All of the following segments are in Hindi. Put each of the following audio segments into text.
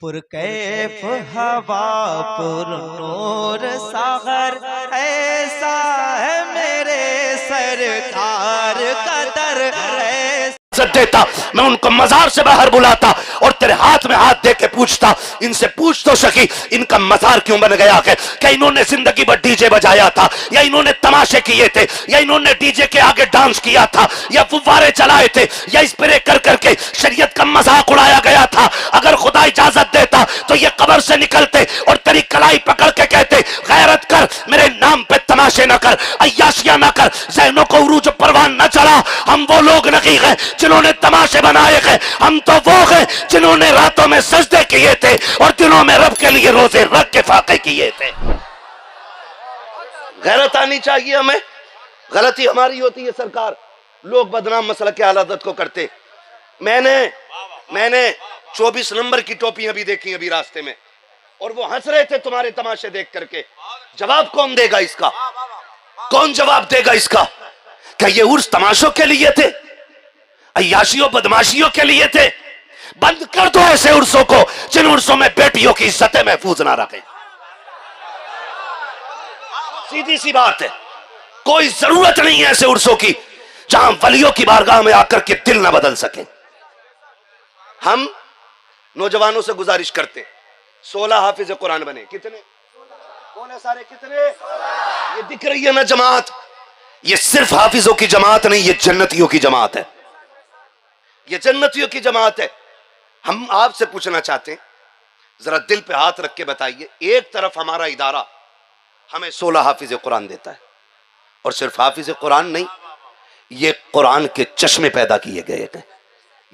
पुरकैफ हवा पुर नूर सागर ऐसा है मेरे सरकार का दर ऐसा देता, मैं उनको मजार से बाहर बुलाता और तेरे हाथ में हाथ दे के पूछता, इनसे पूछ तो सकी इनका मजार क्यों बन गया है? क्या इन्होंने जिंदगी भर डीजे बजाया था, या इन्होंने तमाशे किए थे, या इन्होंने डीजे के आगे डांस किया था, या फुव्वारे चलाए थे, या स्प्रे कर करके शरीयत का मजाक उड़ाया गया था? अगर खुदा इजाजत देता तो ये कब्र से निकलते और तेरी कलाई पकड़ के कहते, गैरत कर, मेरे नाम पे तमाशे न कर, अय्याशियां न कर, ज़हनों को उरूज परवान न चढ़ा। हम वो लोग नहीं हैं जिन्होंने तमाशे बनाए हैं, हम तो वो हैं जिन्होंने रातों में सजदे किए थे और दिनों में रब के लिए रोजे रख के फाके किए थे। गैरत आनी चाहिए हमें। गलती हमारी होती है सरकार, लोग बदनाम मसला के आलादत को करते। मैंने 24 नंबर की टोपियां भी देखी अभी रास्ते में, और वो हंस रहे थे तुम्हारे तमाशे देख करके। जवाब कौन देगा इसका? कौन जवाब देगा इसका? क्या ये उर्स तमाशों के लिए थे, अय्याशियों बदमाशियों के लिए थे? बंद कर दो ऐसे उर्सों को जिन उर्सों में बेटियों की इज्जतें महफूज ना रखे। सीधी सी बात है, कोई जरूरत नहीं है ऐसे उर्सों की जहां वलियों की बारगाह में आकर के दिल ना बदल सके। हम नौजवानों से गुजारिश करते, 16 हाफिज कुरान बने। कितने? कौन है सारे? कितने? ये दिख रही है ना जमात, ये सिर्फ हाफिजों की जमात नहीं, ये जन्नतियों की जमात है। ये जन्नतियों की जमात है। हम आपसे पूछना चाहते हैं, जरा दिल पे हाथ रख के बताइए, एक तरफ हमारा इदारा हमें 16 हाफिज कुरान देता है, और सिर्फ हाफिज कुरान नहीं, ये कुरान के चश्मे पैदा किए गए थे।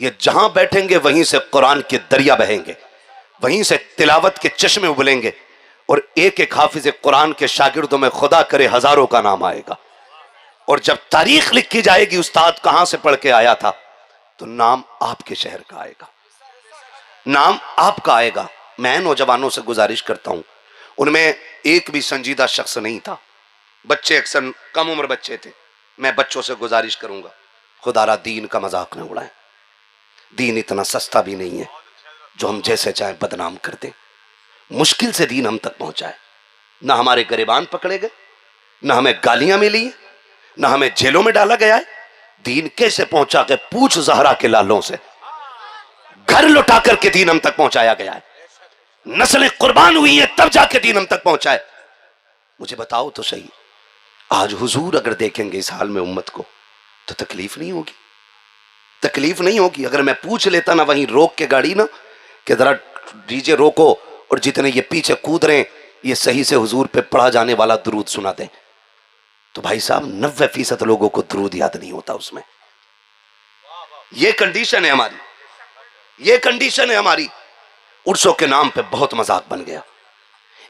ये जहां बैठेंगे वहीं से कुरान के दरिया बहेंगे, वहीं से तिलावत के चश्मे उबलेंगे, और एक एक हाफिज कुरान के शागिर्दों में खुदा करे हजारों का नाम आएगा। और जब तारीख लिखी जाएगी उस्ताद कहां से पढ़ के आया था, तो नाम आपके शहर का आएगा, नाम आपका आएगा। मैं नौजवानों से गुजारिश करता हूं, उनमें एक भी संजीदा शख्स नहीं था, बच्चे अक्सर कम उम्र बच्चे थे। मैं बच्चों से गुजारिश करूंगा, खुदारा दीन का मजाक न उड़ाएं। दीन इतना सस्ता भी नहीं है जो हम जैसे चाहे बदनाम कर दें। मुश्किल से दीन हम तक पहुंचाए, ना हमारे गरिबान पकड़े गए, ना हमें गालियां मिली, ना हमें जेलों में डाला गया है। दीन कैसे पहुंचा के पूछ ज़हरा के लालों से, घर लुटा करके दीन हम तक पहुंचाया गया है। नस्लें कुर्बान हुई हैं तब जाके दीन हम तक पहुंचाए। मुझे बताओ तो सही, आज हुजूर अगर देखेंगे इस हाल में उम्मत को तो तकलीफ नहीं होगी? तकलीफ नहीं होगी? अगर मैं पूछ लेता ना वहीं रोक के गाड़ी ना कि जरा डीजे रोको, और जितने ये पीछे कूद रहे हैं ये सही से हुजूर पे पढ़ा जाने वाला दुरूद सुना दें, तो भाई साहब 90% लोगों को दुरूद याद नहीं होता उसमें। ये कंडीशन है हमारी, ये कंडीशन है हमारी। उर्सों के नाम पे बहुत मजाक बन गया।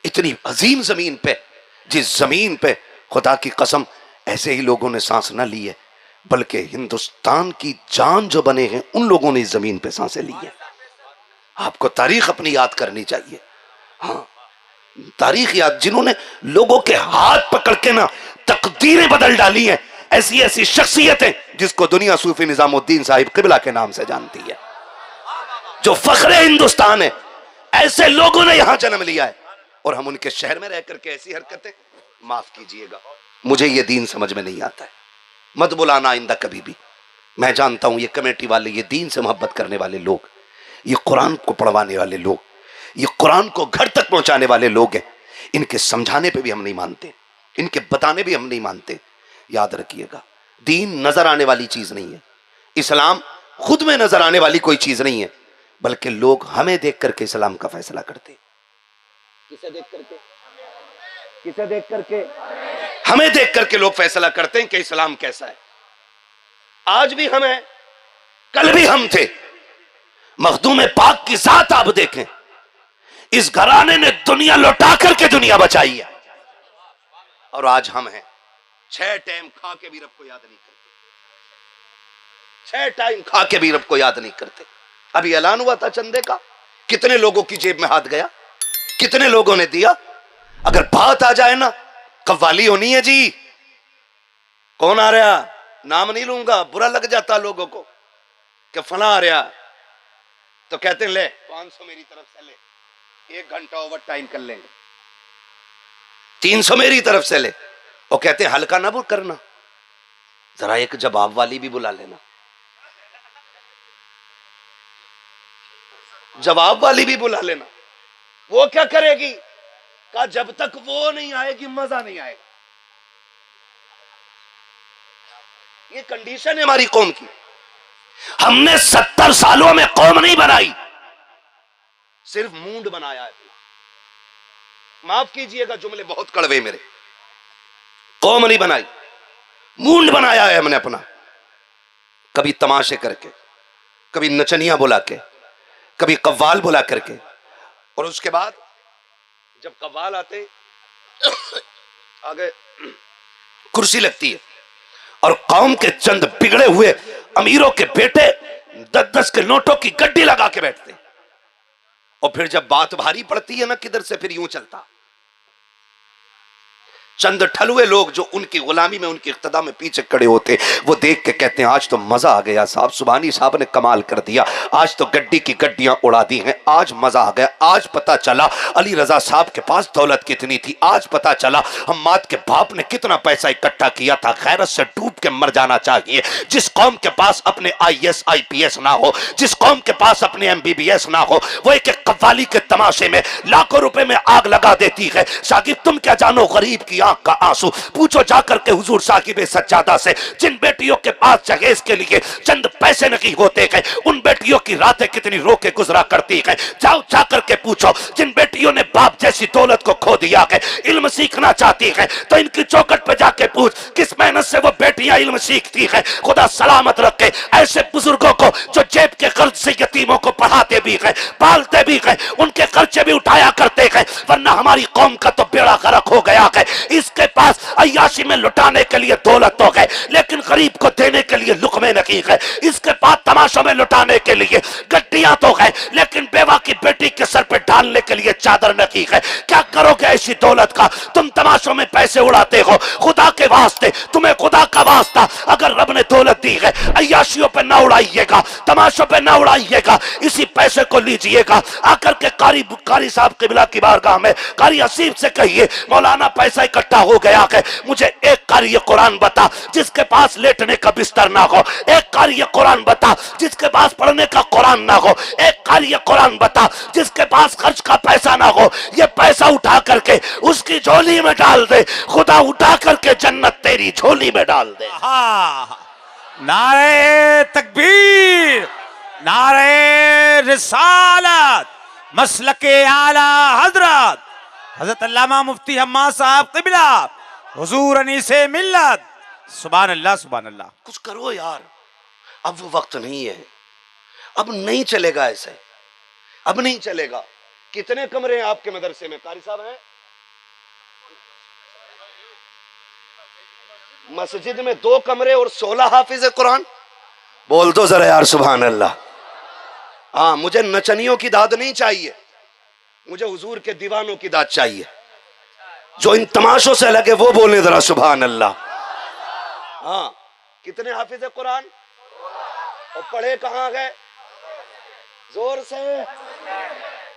इतनी अजीम जमीन पे, जिस जमीन पे खुदा की कसम ऐसे ही लोगों ने सांस न ली है, बल्कि हिंदुस्तान की जान जो बने हैं उन लोगों ने इस जमीन पे सांसें ली है। आपको तारीख अपनी याद करनी चाहिए। हाँ, तारीख याद, जिन्होंने लोगों के हाथ पकड़ के ना तकदीरें बदल डाली हैं, ऐसी ऐसी शख्सियतें जिसको दुनिया सूफी निजामुद्दीन साहिब किबला के नाम से जानती है, जो फख्रे हिंदुस्तान है, ऐसे लोगों ने यहां जन्म लिया है, और हम उनके शहर में रह करके ऐसी हरकतें। माफ कीजिएगा, मुझे ये दीन समझ में नहीं आता है, मत बुलाना आइंदा कभी भी। मैं जानता हूं ये कमेटी वाले, ये दीन से मोहब्बत करने वाले लोग, ये कुरान को पढ़वाने वाले लोग, ये कुरान को घर तक पहुंचाने वाले लोग हैं, इनके समझाने पे भी हम नहीं मानते, इनके बताने भी हम नहीं मानते। याद रखिएगा, दीन नजर आने वाली चीज नहीं है, इस्लाम खुद में नजर आने वाली कोई चीज नहीं है, बल्कि लोग हमें देख करके इस्लाम का फैसला करते। किसे देख करके? किसे देख करके? हमें देख करके लोग फैसला करते हैं कि इस्लाम कैसा है। आज भी हम हैं, कल भी हम थे। मखदूम पाक की जात आप देखें, इस घराने ने दुनिया लौटा करके दुनिया बचाई है, और आज हम हैं 6 टाइम खा के भी रब को याद नहीं करते, 6 टाइम खा के भी रब को याद नहीं करते। अभी ऐलान हुआ था चंदे का, कितने लोगों की जेब में हाथ गया, कितने लोगों ने दिया? अगर बात आ जाए ना, कव्वाली होनी है जी, कौन आ रहा, नाम नहीं लूंगा, बुरा लग जाता लोगों को कि फला आ रहा, तो कहते हैं ले 500 मेरी तरफ से ले, 1 घंटा ओवर टाइम कर लेंगे, 300 मेरी तरफ से ले। और कहते हैं हल्का ना करना, जरा एक जवाब वाली भी बुला लेना, जवाब वाली भी बुला लेना। वो क्या करेगी? कहा जब तक वो नहीं आएगी मजा नहीं आएगा। ये कंडीशन है हमारी कौम की। हमने 70 सालों में कौम नहीं बनाई, सिर्फ मूंड बनाया है। माफ कीजिएगा जुमले बहुत कड़वे मेरे, कौम नहीं बनाई, मूंड बनाया है हमने अपना। कभी तमाशे करके, कभी नचनिया बुला के, कभी कव्वाल बुला करके, और उसके बाद जब कव्वाल आते आगे कुर्सी लगती है और कौम के चंद बिगड़े हुए अमीरों के बेटे 10-10 के नोटों की गड्डी लगा के बैठते हैं। और फिर जब बात भारी पड़ती है ना किधर से, फिर यूं चलता। चंद ठलुए लोग जो उनकी गुलामी में, उनकी इख्तदा में पीछे खड़े होते, वो देख के कहते हैं आज तो मजा आ गया साहब, सुबहानी साहब ने कमाल कर दिया, आज तो गड्डी की गड्डियां उड़ा दी हैं, आज मजा आ गया। आज पता चला अली रजा साहब के पास दौलत कितनी थी, आज पता चला हम्माद के बाप ने कितना पैसा इकट्ठा किया था। खैरत से डूब के मर जाना चाहिए। जिस कौम के पास अपने IAS IPS ना हो, जिस कौम के पास अपने MBBS ना हो, वो एक कव्वाली के तमाशे में लाखों रुपए में आग लगा देती है। साकिब तुम क्या जानो गरीब की आंख का आंसू, पूछो जाकर के हुजूर साकिब सज्जादा से, जिन बेटियों के पास जहेज के लिए चंद पैसे नहीं होते हैं, उन बेटियों की रातें कितनी रो के गुजरा करती है। जाओ जाकर के पूछो जिन बेटियों ने बाप जैसी दौलत को खो दिया है, इल्म सीखना चाहती है तो इनकी चौखट पे जाके पूछ किस मेहनत से वो बेटियां इल्म सीखती है। खुदा सलामत रखे ऐसे बुजुर्गों को जो जेब के खर्च से यतीमों को पढ़ाते भी है, पालते भी है, उनके खर्चे भी उठाया करते हैं। वरना हमारी कौम का तो बेड़ा गर्क हो गया है। इसके पास अय्याशी में लुटाने के लिए दौलत तो है, लेकिन गरीब को देने के लिए लुक़मे नहीं है। इसके पास तमाशों में लुटाने के लिए गड्डियां तो है, लेकिन बेवा की बेटी के सर पे डालने के लिए चादर नहीं है। क्या करोगे ऐसी दौलत का? तुम तमाशों में पैसे उड़ाते हो। खुदा के वास्ते, तुम्हें खुदा का वास्ता, अगर रब ने दौलत दी है अय्याशियों पे ना उड़ाइएगा, तमाशों पे ना उड़ाइएगा, इसी पैसे को लीजिएगा। आकर के कारी साहब किबला की बारगाह में कारी हसीब से कहिए मौलाना पैसा इकट्ठा हो गया है, मुझे एक कारी कुरान बता जिसके पास लेटने का बिस्तर ना हो, एक कारी कुरान बता जिसके पास पढ़ने का कुरान ना हो, एक कारी कुरान बता जिसके पास खर्च का पैसा ना हो। ये पैसा उठा करके उसकी झोली में डाल दे, खुदा उठा करके जन्नत तेरी झोली में डाल दे। नारे तकबीर, नारे रिसालत, मसलके आला हजरत हजरत अल्लामा मुफ्ती हम्माद साहब क़िबला, हुजूर अनीसे मिल्लत। सुभान अल्लाह, सुभान अल्लाह। कुछ करो यार, अब वो वक्त नहीं है, अब नहीं चलेगा ऐसे, अब नहीं चलेगा। कितने कमरे हैं आपके मदरसे में कारी साहब हैं? मस्जिद में 2 कमरे और 16 हाफिज कुरान। बोल दो जरा यार सुभान अल्लाह। हाँ, मुझे नचनियों की दाद नहीं चाहिए, मुझे हुजूर के दीवानों की दाद चाहिए। जो इन तमाशों से लगे वो बोले जरा सुभान अल्लाह। हाँ, कितने हाफिज कुरान और पढ़े कहाँ गए? जोर से,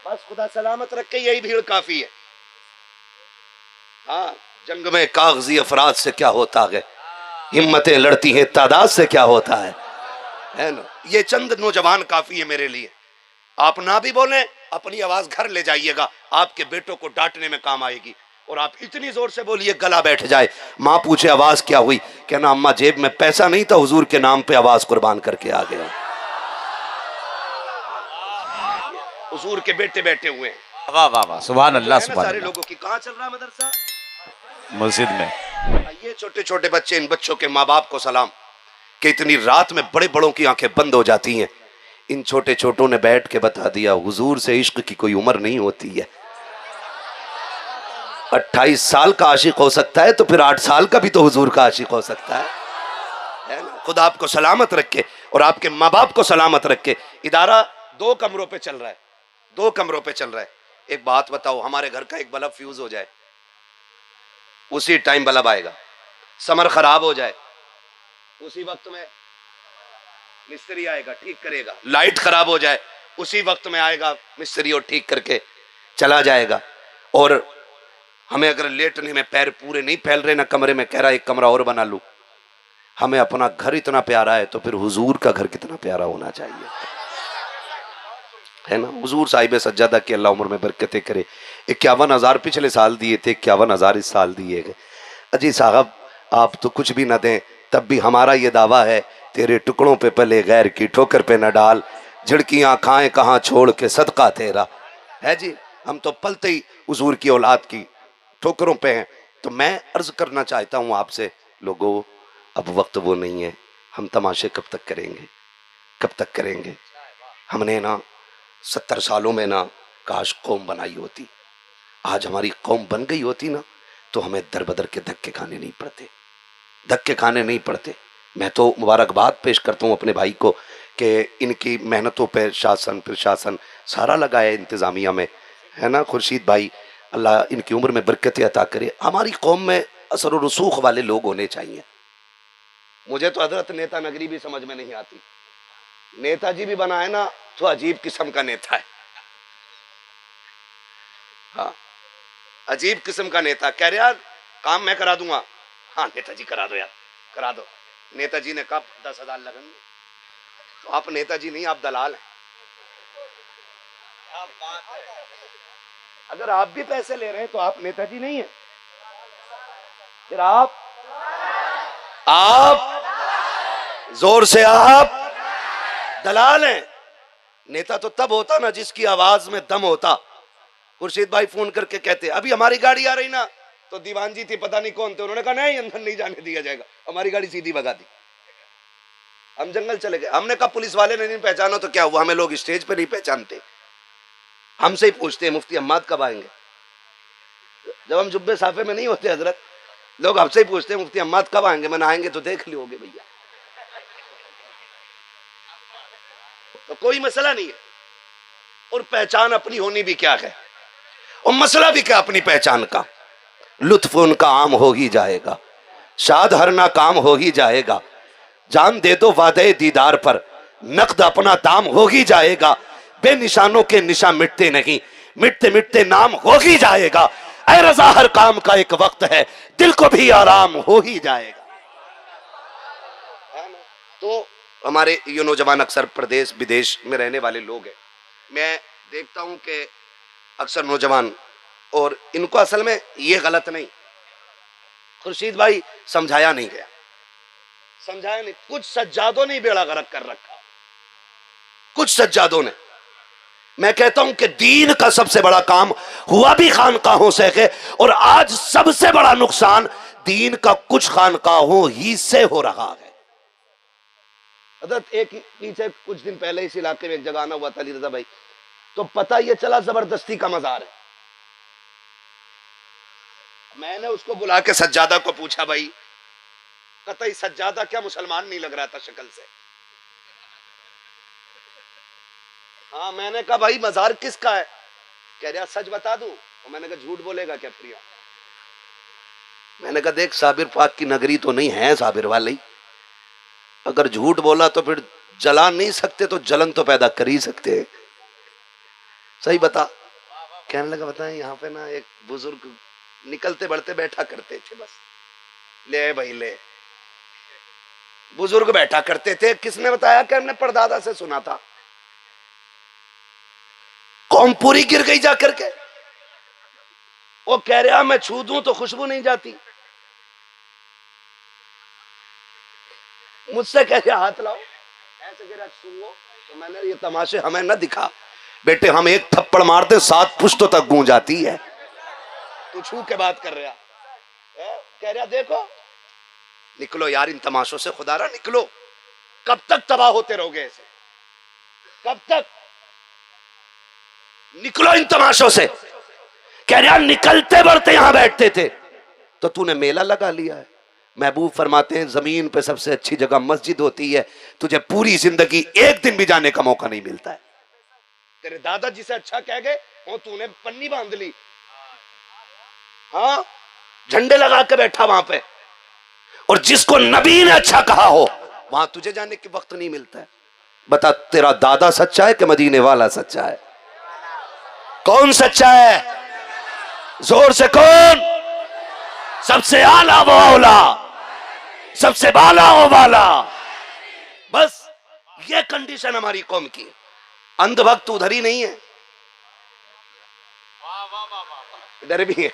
बस खुदा सलामत रखे, यही भीड़ काफी है। हाँ, जंग में कागजी अफराद से क्या होता है, हिम्मतें लड़ती हैं तादाद से क्या होता है ना। ये चंद नौजवान काफी है मेरे लिए। आप ना भी बोलें, अपनी आवाज घर ले जाइएगा, आपके बेटों को डांटने में काम आएगी। और आप इतनी जोर से बोलिए गला बैठ जाए, माँ पूछे आवाज क्या हुई, कहना अम्मा जेब में पैसा नहीं था, हुजूर के नाम पे आवाज कुर्बान करके आ गया। हुजूर के बेटे बैठे हुए हैं। वाह वाह वाह, सुभान अल्लाह, सुभान सारे अल्लाह। लोगों की कहाँ चल रहा है मदरसा? मस्जिद में। ये छोटे छोटे बच्चे, इन बच्चों के माँ बाप को सलाम कि इतनी रात में बड़े बड़ों की आंखें बंद हो जाती हैं। इन छोटे छोटों ने बैठ के बता दिया हुजूर से इश्क की कोई उम्र नहीं होती है। 28 साल का आशिक हो सकता है तो फिर 8 साल का भी तो हुजूर का आशिक हो सकता है ना। खुदा आपको सलामत रखे और आपके माँ बाप को सलामत रखे। इदारा 2 कमरों पे चल रहा है, 2 कमरों पे चल रहा है। एक बात बताओ, हमारे घर का एक बल्ब फ्यूज हो जाए, उसी टाइम बल्ब आएगा। समर खराब हो जाए, उसी वक्त में मिस्त्री आएगा ठीक करेगा। लाइट खराब हो जाए, उसी वक्त में आएगा मिस्त्री और ठीक करके चला जाएगा। और हमें अगर लेटने में पैर पूरे नहीं फैल रहे ना कमरे में, कह रहा एक कमरा और बना लूं। हमें अपना घर इतना प्यारा है तो फिर हुजूर का घर कितना प्यारा होना चाहिए, है ना। हुजूर साहिब सज्जादा की अल्लाह उम्र में बरकतें करे। 51,000 पिछले साल दिए थे, 51,000 इस साल दिए गए। अजी साहब आप तो कुछ भी ना दें तब भी हमारा ये दावा है, तेरे टुकड़ों पे पले गैर की ठोकर पे न डाल, झिड़कियां खाएं कहाँ छोड़ के सदका तेरा, है जी। हम तो पलते ही हुजूर की औलाद की ठोकरों पे हैं। तो मैं अर्ज करना चाहता हूँ आपसे लोगों, अब वक्त वो नहीं है। हम तमाशे कब तक करेंगे, कब तक करेंगे। हमने ना 70 सालों में ना काश कौम बनाई होती, आज हमारी कौम बन गई होती ना तो हमें दर बदर के धक्के खाने नहीं पड़ते, धक्के खाने नहीं पड़ते। मैं तो मुबारकबाद पेश करता हूँ अपने भाई को कि इनकी मेहनतों पे शासन प्रशासन सारा लगा है इंतज़ामिया में, है ना। खुर्शीद भाई अल्लाह इनकी उम्र में बरकतें अता करे। हमारी कौम में असर और रसूख वाले लोग होने चाहिए। मुझे तो हजरत नेता नगरी भी समझ में नहीं आती। नेताजी भी बनाए ना तो अजीब किस्म का नेता है, हाँ अजीब किस्म का नेता। कह रहे यार काम मैं करा दूंगा, हाँ नेताजी करा दो यार, करा दो। नेताजी ने कहा 10,000 लगन, तो आप नेताजी नहीं आप दलाल हैं। अगर आप भी पैसे ले रहे हैं तो आप नेताजी नहीं है, फिर आप जोर से आप दलाल हैं। नेता तो तब होता ना जिसकी आवाज में दम होता। खुर्शीद भाई फोन करके कहते अभी हमारी गाड़ी आ रही ना, तो दीवान जी थी पता नहीं कौन थे, उन्होंने कहा नहीं अंदर नहीं जाने दिया जाएगा, हमारी गाड़ी सीधी भगा दी। हम जंगल चले गए। हमने कहा पुलिस वाले ने नहीं पहचाना तो क्या हुआ, हमें लोग स्टेज पे नहीं पहचानते, हमसे ही पूछते हैं मुफ्ती अम्माद कब आएंगे। जब हम जुब्बे साफे में नहीं होते हजरत, लोग हमसे ही पूछते हैं मुफ्ती अम्माद कब आएंगे। मैंने आएंगे तो देख लियोगे भैया, तो कोई मसला नहीं है। और पहचान अपनी होनी भी क्या है, और मसला भी क्या अपनी पहचान का। लुत्फ उनका आम हो ही जाएगा, शाद हर ना काम हो ही जाएगा, जान दे दो वादे दीदार पर, नकद अपना दाम हो ही जाएगा। बेनिशानों के निशान मिटते नहीं, मिटते मिटते नाम हो ही जाएगा। ऐ रजा हर काम का एक वक्त है, दिल को भी आराम हो ही जाएगा। तो हमारे ये नौजवान अक्सर प्रदेश विदेश में रहने वाले लोग हैं। मैं देखता हूं कि अक्सर नौजवान, और इनको असल में ये गलत नहीं, खुर्शीद भाई समझाया नहीं गया, समझाया नहीं। कुछ सज्जादों ने बेड़ा गर्क कर रखा, कुछ सज्जादों ने। मैं कहता हूं कि दीन का सबसे बड़ा काम हुआ भी खानकाहों से है, और आज सबसे बड़ा नुकसान दीन का कुछ खानकाहों ही से हो रहा है। एक पीछे कुछ दिन पहले इस इलाके में एक जगह आना हुआ था अली रजा भाई, तो पता ये चला जबरदस्ती का मजार है। मैंने उसको बुला के सज्जादा को पूछा, भाई कतई सज्जादा क्या मुसलमान नहीं लग रहा था शक्ल से। हाँ मैंने कहा भाई मजार किसका है, कह रहा सच बता दूं। तो मैंने कहा झूठ बोलेगा क्या प्रिया। मैंने कहा देख साबिर पाक की नगरी तो नहीं है साबिर वाली, अगर झूठ बोला तो फिर जला नहीं सकते तो जलन तो पैदा कर ही सकते हैं, सही बता। कहने लगा बताएं यहाँ पे ना एक बुजुर्ग निकलते बढ़ते बैठा करते थे, बस ले भाई ले, बुजुर्ग बैठा करते थे। किसने बताया कि हमने परदादा से सुना था। कौम पूरी गिर गई जा करके। वो कह रहा मैं छू दूं तो खुशबू नहीं जाती, मुझसे कह रहा हाथ लाओ, ऐसे कह रहा छू लो। तो मैंने ये तमाशे हमें न दिखा बेटे, हम एक थप्पड़ मारते 7 पुश्तों तक गूंज आती है, तू छू के बात कर रहा है। कह रहा देखो निकलो यार इन तमाशों से, खुदारा निकलो। कब तक तबाह होते रहोगे ऐसे, कब तक, निकलो इन तमाशों से। कह रहा निकलते बढ़ते यहां बैठते थे तो तूने मेला लगा लिया है। महबूब फरमाते हैं जमीन पे सबसे अच्छी जगह मस्जिद होती है, तुझे पूरी जिंदगी एक दिन भी जाने का मौका नहीं मिलता है। तेरे दादाजी से अच्छा कह गए और तूने पन्नी बांध ली, हाँ झंडे लगा के बैठा वहां पे, और जिसको नबी ने अच्छा कहा हो वहां तुझे जाने के वक्त नहीं मिलता है। बता, तेरा दादा सच्चा है कि मदीने वाला सच्चा है? कौन सच्चा है? जोर से कौन? सबसे आला वो औला, सबसे बाला वो बाला। बस ये कंडीशन हमारी कौम की। अंधभक्त उधर ही नहीं है, इधर भी है,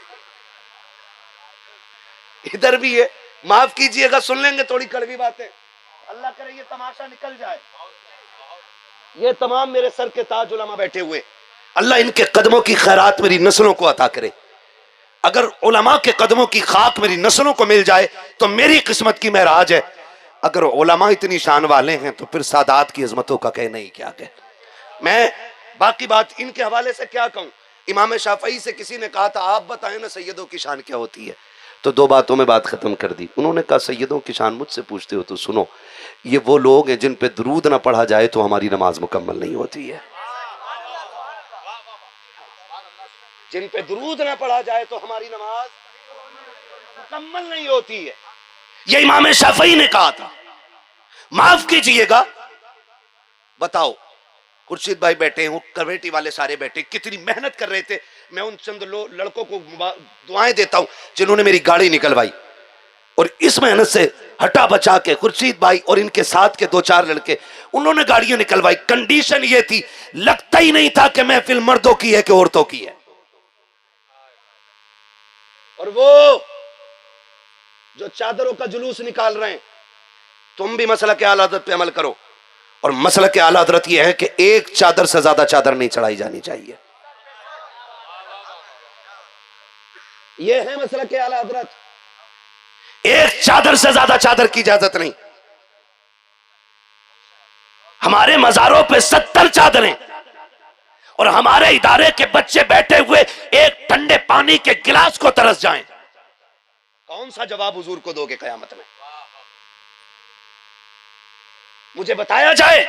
इधर भी है। माफ कीजिएगा, सुन लेंगे थोड़ी कड़वी बातें। अल्लाह करे ये तमाशा निकल जाए। ये तमाम मेरे सर के ताज उलमा बैठे हुए, अल्लाह इनके कदमों की खैरात मेरी नस्लों को अता करे। अगर उलमा के कदमों की खाक मेरी नस्लों को मिल जाए तो मेरी किस्मत की महराज है। अगर उलमा इतनी शान वाले हैं तो फिर सादात की अजमतों का कहना ही क्या कह। मैं बाकी बात इनके हवाले से क्या कहूं। इमाम शाफई से किसी ने कहा था, आप बताएं ना सैयदों की शान क्या होती है। तो दो बातों में बात खत्म कर दी। उन्होंने कहा, सैयदों की शान मुझसे पूछते हो तो सुनो, ये वो लोग हैं जिन पे दरूद ना पढ़ा जाए तो हमारी नमाज मुकम्मल नहीं होती है। जिन पे दरूद ना पढ़ा जाए तो हमारी नमाज मुकम्मल नहीं होती है। ये इमाम शाफई ने कहा था। माफ कीजिएगा, बताओ खुर्शीद भाई बैठे हूं, कमेटी वाले सारे बैठे, कितनी मेहनत कर रहे थे। मैं उन चंद लड़कों को दुआएं देता हूं जिन्होंने मेरी गाड़ी निकलवाई, और इस मेहनत से हटा बचा के खुर्शीद भाई और इनके साथ के 2-4 लड़के, उन्होंने गाड़ियां निकलवाई। कंडीशन ये थी, लगता ही नहीं था कि महफिल मर्दों की है कि औरतों की है। और वो जो चादरों का जुलूस निकाल रहे हैं, तुम भी मसला के आला हज़रत पे अमल करो। और मसला के आला हज़रत यह है कि एक चादर से ज्यादा चादर नहीं चढ़ाई जानी चाहिए। यह है मसला के आला हज़रत। एक चादर से ज्यादा चादर की इजाजत नहीं। हमारे मजारों पे 70 चादरें, और हमारे इदारे के बच्चे बैठे हुए एक ठंडे पानी के गिलास को तरस जाएं। कौन सा जवाब हुजूर को दोगे कयामत में? मुझे बताया जाए।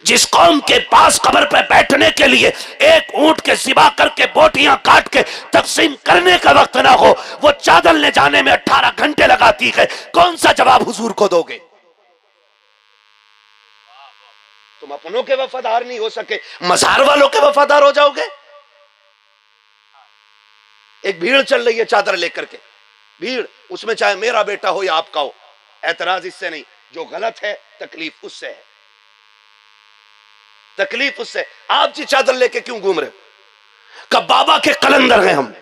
जिस कौम के पास कब्र पर बैठने के लिए एक ऊंट के सिवा करके बोटियां काट के तकसीम करने का वक्त ना हो, वो चादर ले जाने में 18 घंटे लगाती है। कौन सा जवाब हुजूर को दोगे? तुम अपनों के वफादार नहीं हो सके, मजार वालों के वफादार हो जाओगे। एक भीड़ चल रही है चादर लेकर के, भीड़, उसमें चाहे मेरा बेटा हो या आपका हो, एतराज इससे नहीं। जो गलत है तकलीफ उससे है, तकलीफ उससे। आप जी चादर लेके क्यों घूम रहे हो? कब बाबा के कलंदर हैं हम,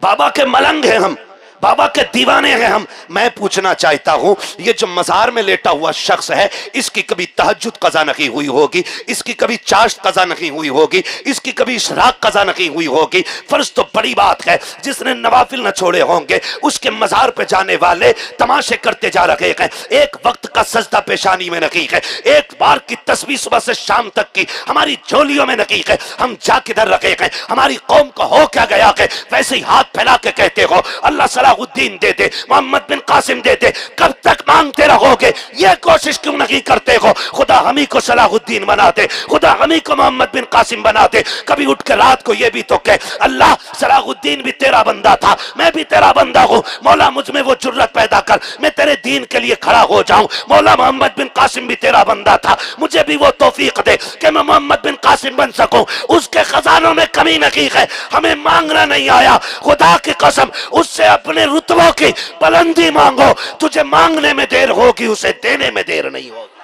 बाबा के मलंग हैं हम, बाबा के दीवाने हैं हम। मैं पूछना चाहता हूं, ये जो मजार में लेटा हुआ शख्स है, इसकी कभी तहज्जुद कज़ा नहीं हुई होगी, इसकी कभी चाश्त कज़ा नहीं हुई होगी, इसकी कभी इशराक कज़ा नहीं हुई होगी। फर्ज तो बड़ी बात है, जिसने नवाफिल न छोड़े होंगे उसके मजार पे जाने वाले तमाशे करते जा रहे हैं। एक वक्त का सजदा पेशानी में नहीं है, एक बार की तस्बीह सुबह से शाम तक की हमारी झोलियों में नहीं है। हम जा किधर रखे हैं? हमारी कौम को हो क्या गया है? वैसे ही हाथ फैला के कहते हो अल्लाह सलाहुद्दीन दे दे, मोहम्मद बिन कासिम दे दे। कब तक मांगते रहोगे? ये कोशिश क्यों नहीं करते हो खुदा हमी को सलाहुद्दीन बना दे, खुदा हमी को मोहम्मद बिन कासिम बना दे। कभी उठ के रात को ये भी तो कह, अल्लाह सलाहुद्दीन भी तेरा बंदा था, मैं भी तेरा बंदा हूं, मौला मुझ में वो जुर्रत पैदा कर, मैं तेरे दीन के लिए खड़ा हो जाऊं। मौला मोहम्मद बिन कासिम भी तेरा बंदा था, मुझे भी वो तौफीक दे कि मैं मोहम्मद बिन कासिम बन सकूं। उसके खजानों में कमी नहीं है, हमें मांगना नहीं आया। खुदा की कसम, उससे अपने रुतबों की बुलंदी मांगो। तुझे मांगने में देर होगी, उसे देने में देर नहीं होगी।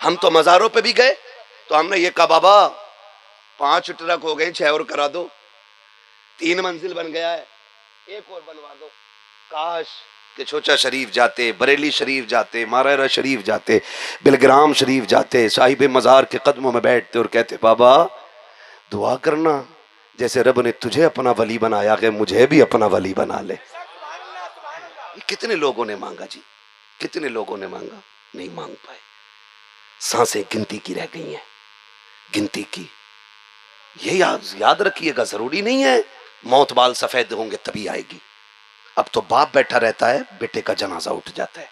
हम तो मजारों पे भी गए तो हमने ये कहा, बाबा 5 ट्रक हो गए, 6 और करा दो, 3 मंजिल बन गया है, 1 और बनवा दो। काश कि छोचा शरीफ जाते, बरेली शरीफ जाते, मारेरा शरीफ जाते, बिलग्राम शरीफ जाते, साहिब मजार के कदमों में बैठते और कहते, बाबा दुआ करना जैसे रब ने तुझे अपना वली बनाया है, मुझे भी अपना वली बना ले। कितने लोगों ने मांगा जी, कितने लोगों ने मांगा, नहीं मांग पाए। सांसें गिनती की रह गई हैं, गिनती की। ये याद रखिएगा, जरूरी नहीं है मौत बाल सफेद होंगे तभी आएगी। अब तो बाप बैठा रहता है, बेटे का जनाजा उठ जाता है,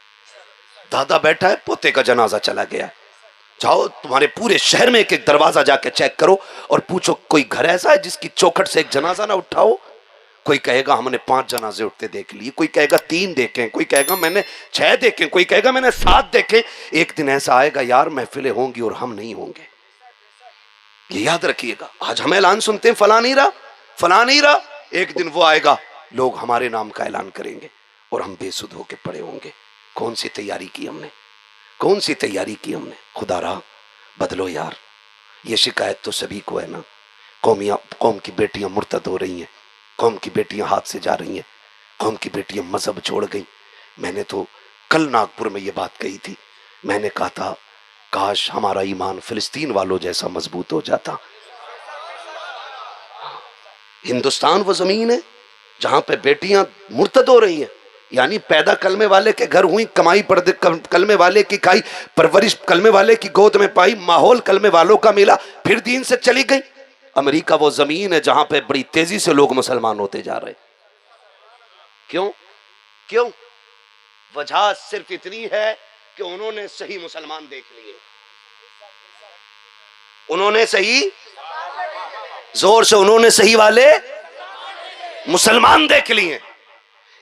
दादा बैठा है, पोते का जनाजा चला गया। जाओ तुम्हारे पूरे शहर में एक एक दरवाजा जाके चेक करो और पूछो कोई घर ऐसा है जिसकी चौखट से एक जनाजा ना उठाओ। कोई कहेगा हमने 5 जनाजे उठते देख लिए, कोई कहेगा 3 देखे, कोई कहेगा मैंने 6 देखे, कोई कहेगा मैंने 7 देखे। एक दिन ऐसा आएगा यार महफिलें होंगी और हम नहीं होंगे। ये याद रखिएगा। आज हम ऐलान सुनते हैं फला नहीं रहा, फला नहीं रहा, एक दिन वो आएगा लोग हमारे नाम का ऐलान करेंगे और हम बेसुध होके पड़े होंगे। कौन सी तैयारी की हमने, कौन सी तैयारी की हमने। खुदा रहा बदलो यार। ये शिकायत तो सभी को है ना। कौम की बेटियां मुर्तद हो रही हैं, कौम की बेटियां हाथ से जा रही हैं, कौम की बेटियां मजहब छोड़ गई। मैंने तो कल नागपुर में ये बात कही थी, मैंने कहा था काश हमारा ईमान फिलिस्तीन वालों जैसा मजबूत हो जाता। हिंदुस्तान वो जमीन है जहां पे बेटियां मुर्तद हो रही हैं, यानी पैदा कलमे वाले के घर हुई, कमाई कलमे वाले की खाई, परवरिश कलमे वाले की गोद में पाई, माहौल कलमे वालों का मिला, फिर दीन से चली गई। अमेरिका वो जमीन है जहां पे बड़ी तेजी से लोग मुसलमान होते जा रहे। क्यों क्यों? वजह सिर्फ इतनी है कि उन्होंने सही मुसलमान देख लिए, उन्होंने सही, जोर से उन्होंने सही वाले मुसलमान देख लिए,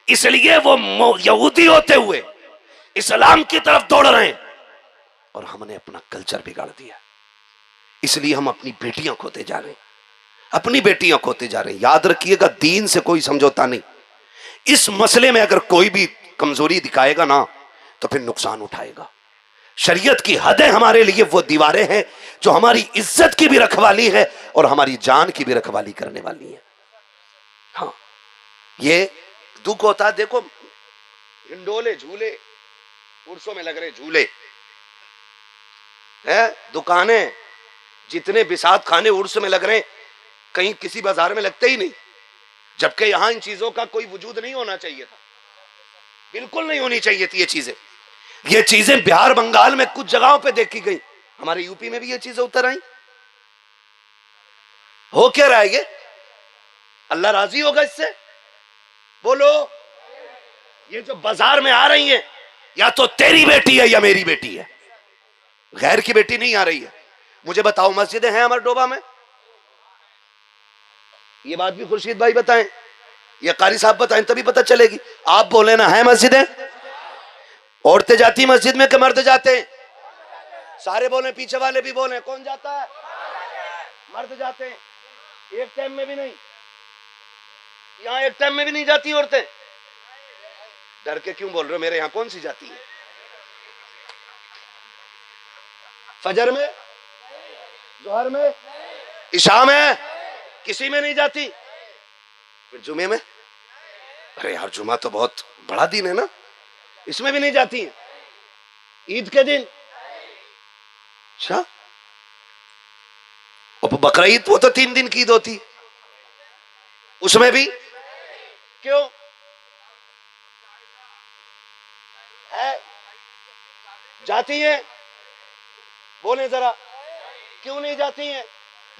इसलिए वो यहूदी होते हुए इस्लाम की तरफ दौड़ रहे हैं और हमने अपना कल्चर बिगाड़ दिया। इसलिए हम अपनी बेटियां खोते जा रहे हैं, अपनी बेटियां खोते जा रहे हैं। याद रखिएगा दीन से कोई समझौता नहीं। इस मसले में अगर कोई भी कमजोरी दिखाएगा ना तो फिर नुकसान उठाएगा। शरीयत की हदें हमारे लिए वो दीवारें हैं जो हमारी इज्जत की भी रखवाली है और हमारी जान की भी रखवाली करने वाली है। हाँ, ये दुख होता है। देखो हिंडोले झूले उर्सों में लग रहे झूले है, दुकानें जितने बिसात खाने उर्स में लग रहे हैं, कहीं किसी बाजार में लगते ही नहीं, जबकि यहां इन चीजों का कोई वजूद नहीं होना चाहिए था, बिल्कुल नहीं होनी चाहिए थी ये चीजें बिहार बंगाल में कुछ जगहों पे देखी गई, हमारे यूपी में भी ये चीजें उतर आई। हो क्या रहा है ये? अल्लाह राजी होगा इससे? बोलो। ये जो बाजार में आ रही हैं, या तो तेरी बेटी है या मेरी बेटी है, गैर की बेटी नहीं आ रही है। मुझे बताओ मस्जिदें हैं हमारे डोबा में? ये बात भी खुर्शीद भाई बताएं, ये कारी साहब बताएं, तभी पता चलेगी। आप बोले ना है मस्जिदें? औरतें जाती मस्जिद में कि मर्द जाते हैं? सारे बोले, पीछे वाले भी बोले। कौन जाता है? मर्द जाते हैं। एक टाइम में भी नहीं, यहां एक टाइम में भी नहीं जाती औरतें। डर के क्यों बोल रहे हो? मेरे यहां कौन सी जाती है? फजर में, जोहर में, इशा में, किसी में नहीं जाती। फिर जुमे में? अरे यार जुमा तो बहुत बड़ा दिन है ना, इसमें भी नहीं जाती है। ईद के दिन, अच्छा, और बकरा ईद वो तो 3 दिन की ईद होती, उसमें भी क्यों है? जाती है? बोले जरा, क्यों नहीं जाती है?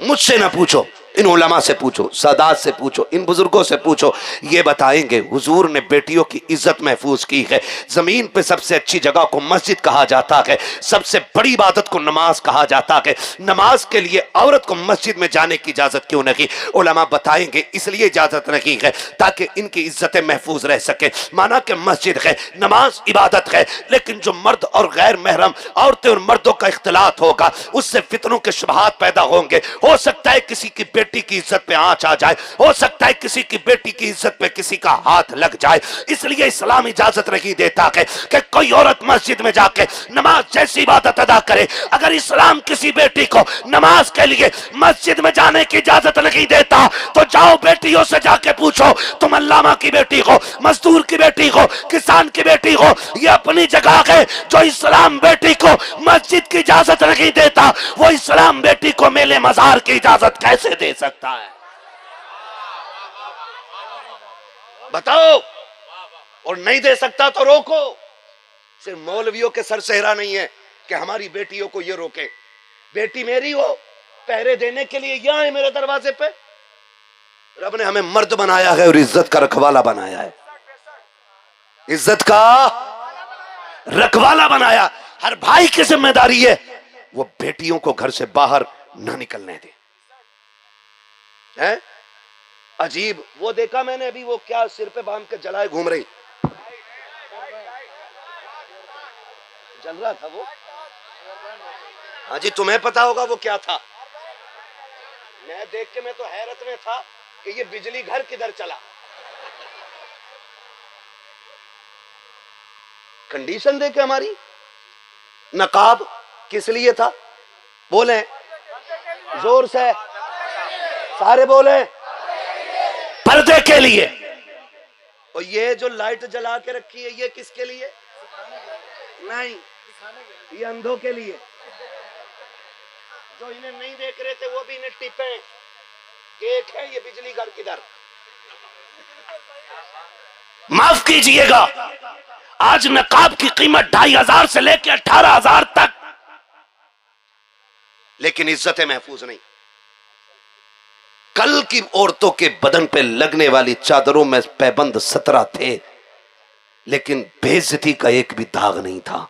मुझसे ना पूछो, इन उलमा से पूछो, सादात से पूछो, इन बुजुर्गों से पूछो, ये बताएंगे हुजूर ने बेटियों की इज्जत महफूज की है। जमीन पे सबसे अच्छी जगह को मस्जिद कहा जाता है, सबसे बड़ी इबादत को नमाज कहा जाता है। नमाज के लिए औरत को मस्जिद में जाने की इजाजत क्यों नहीं? उलमा बताएंगे इसलिए इजाजत नहीं है ताकि इनकी इज्जतें महफूज रह सके। माना कि मस्जिद है, नमाज इबादत है, लेकिन जो मर्द और गैर महरम औरतें और मर्दों का इख्तिलात होगा उससे फितनों के शुबहात पैदा होंगे। हो सकता है किसी की बेटी की इज्जत पे आंच आ जाए, हो सकता है किसी की बेटी की इज्जत पे किसी का हाथ लग जाए। इसलिए इस्लाम इजाजत नहीं देता है कि कोई औरत मस्जिद में जाके नमाज जैसी इबादत अदा करे। अगर इस्लाम किसी बेटी को नमाज के लिए मस्जिद में जाने की इजाजत नहीं देता तो जाओ बेटियों से जाके पूछो, तुम अल्लामा की बेटी हो, मजदूर की बेटी हो, किसान की बेटी हो, ये अपनी जगह है। जो इस्लाम बेटी को मस्जिद की इजाजत नहीं देता वो इस्लाम बेटी को मेले मजार की इजाजत कैसे दे सकता है? बताओ। और नहीं दे सकता तो रोको। सिर्फ मौलवियों के सर सेहरा नहीं है कि हमारी बेटियों को ये रोके। बेटी मेरी हो, पहरे देने के लिए यहां है मेरे दरवाजे पे। रब ने हमें मर्द बनाया है और इज्जत का रखवाला बनाया है, इज्जत का रखवाला बनाया। हर भाई की जिम्मेदारी है वो बेटियों को घर से बाहर ना निकलने दे। है? अजीब, वो देखा मैंने अभी, वो क्या सिर पे बांध के जलाए घूम रही, जल रहा था वो। हाँ जी, तुम्हें पता होगा वो क्या था। मैं देख के मैं तो हैरत में था कि ये बिजली घर किधर चला। कंडीशन देखे हमारी। नकाब किस लिए था? बोले जोर से, सारे बोले, पर्दे के लिए। और ये जो लाइट जला के रखी है ये किसके लिए? नहीं, ये अंधों के लिए। जो इन्हें नहीं देख रहे थे वो भी इन्हें टिपे, एक है ये बिजली घर किधर। माफ कीजिएगा, आज नकाब की कीमत 2500 से लेकर 18,000 तक, लेकिन इज्जतें महफूज नहीं। कल की औरतों के बदन पे लगने वाली चादरों में पैबंद 17 थे, लेकिन बेइज्जती का एक भी दाग नहीं था।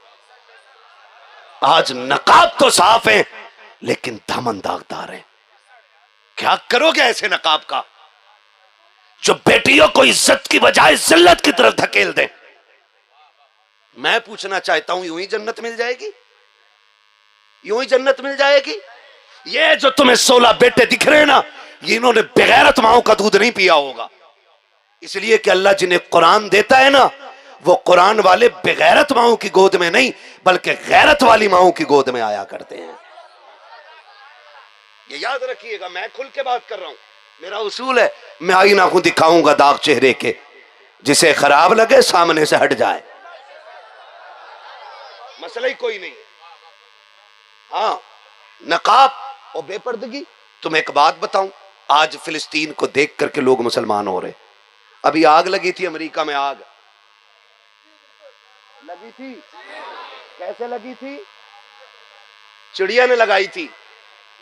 आज नकाब तो साफ है, लेकिन दामन दागदार है। क्या करोगे ऐसे नकाब का जो बेटियों को इज्जत की बजाय जिल्लत की तरफ धकेल दे? मैं पूछना चाहता हूं, यूं ही जन्नत मिल जाएगी? यूं ही जन्नत मिल जाएगी? ये जो तुम्हें 16 बेटे दिख रहे हैं ना, ये इन्होंने बेगैरत माओं का दूध नहीं पिया होगा। इसलिए कि अल्लाह जिन्हें कुरान देता है ना, वो कुरान वाले बेगैरत माओं की गोद में नहीं बल्कि गैरत वाली माओं की गोद में आया करते हैं। ये याद रखिएगा, मैं खुल के बात कर रहा हूं। मेरा उसूल है, मैं आईना को दिखाऊंगा दाग चेहरे के, जिसे खराब लगे सामने से हट जाए, मसला ही कोई नहीं। हाँ, नकाब और बेपर्दगी। तुम्हें एक बात बताऊं, आज फिलिस्तीन को देख करके लोग मुसलमान हो रहे। अभी आग लगी थी अमेरिका में, आग लगी थी। कैसे लगी थी? चिड़िया ने लगाई थी।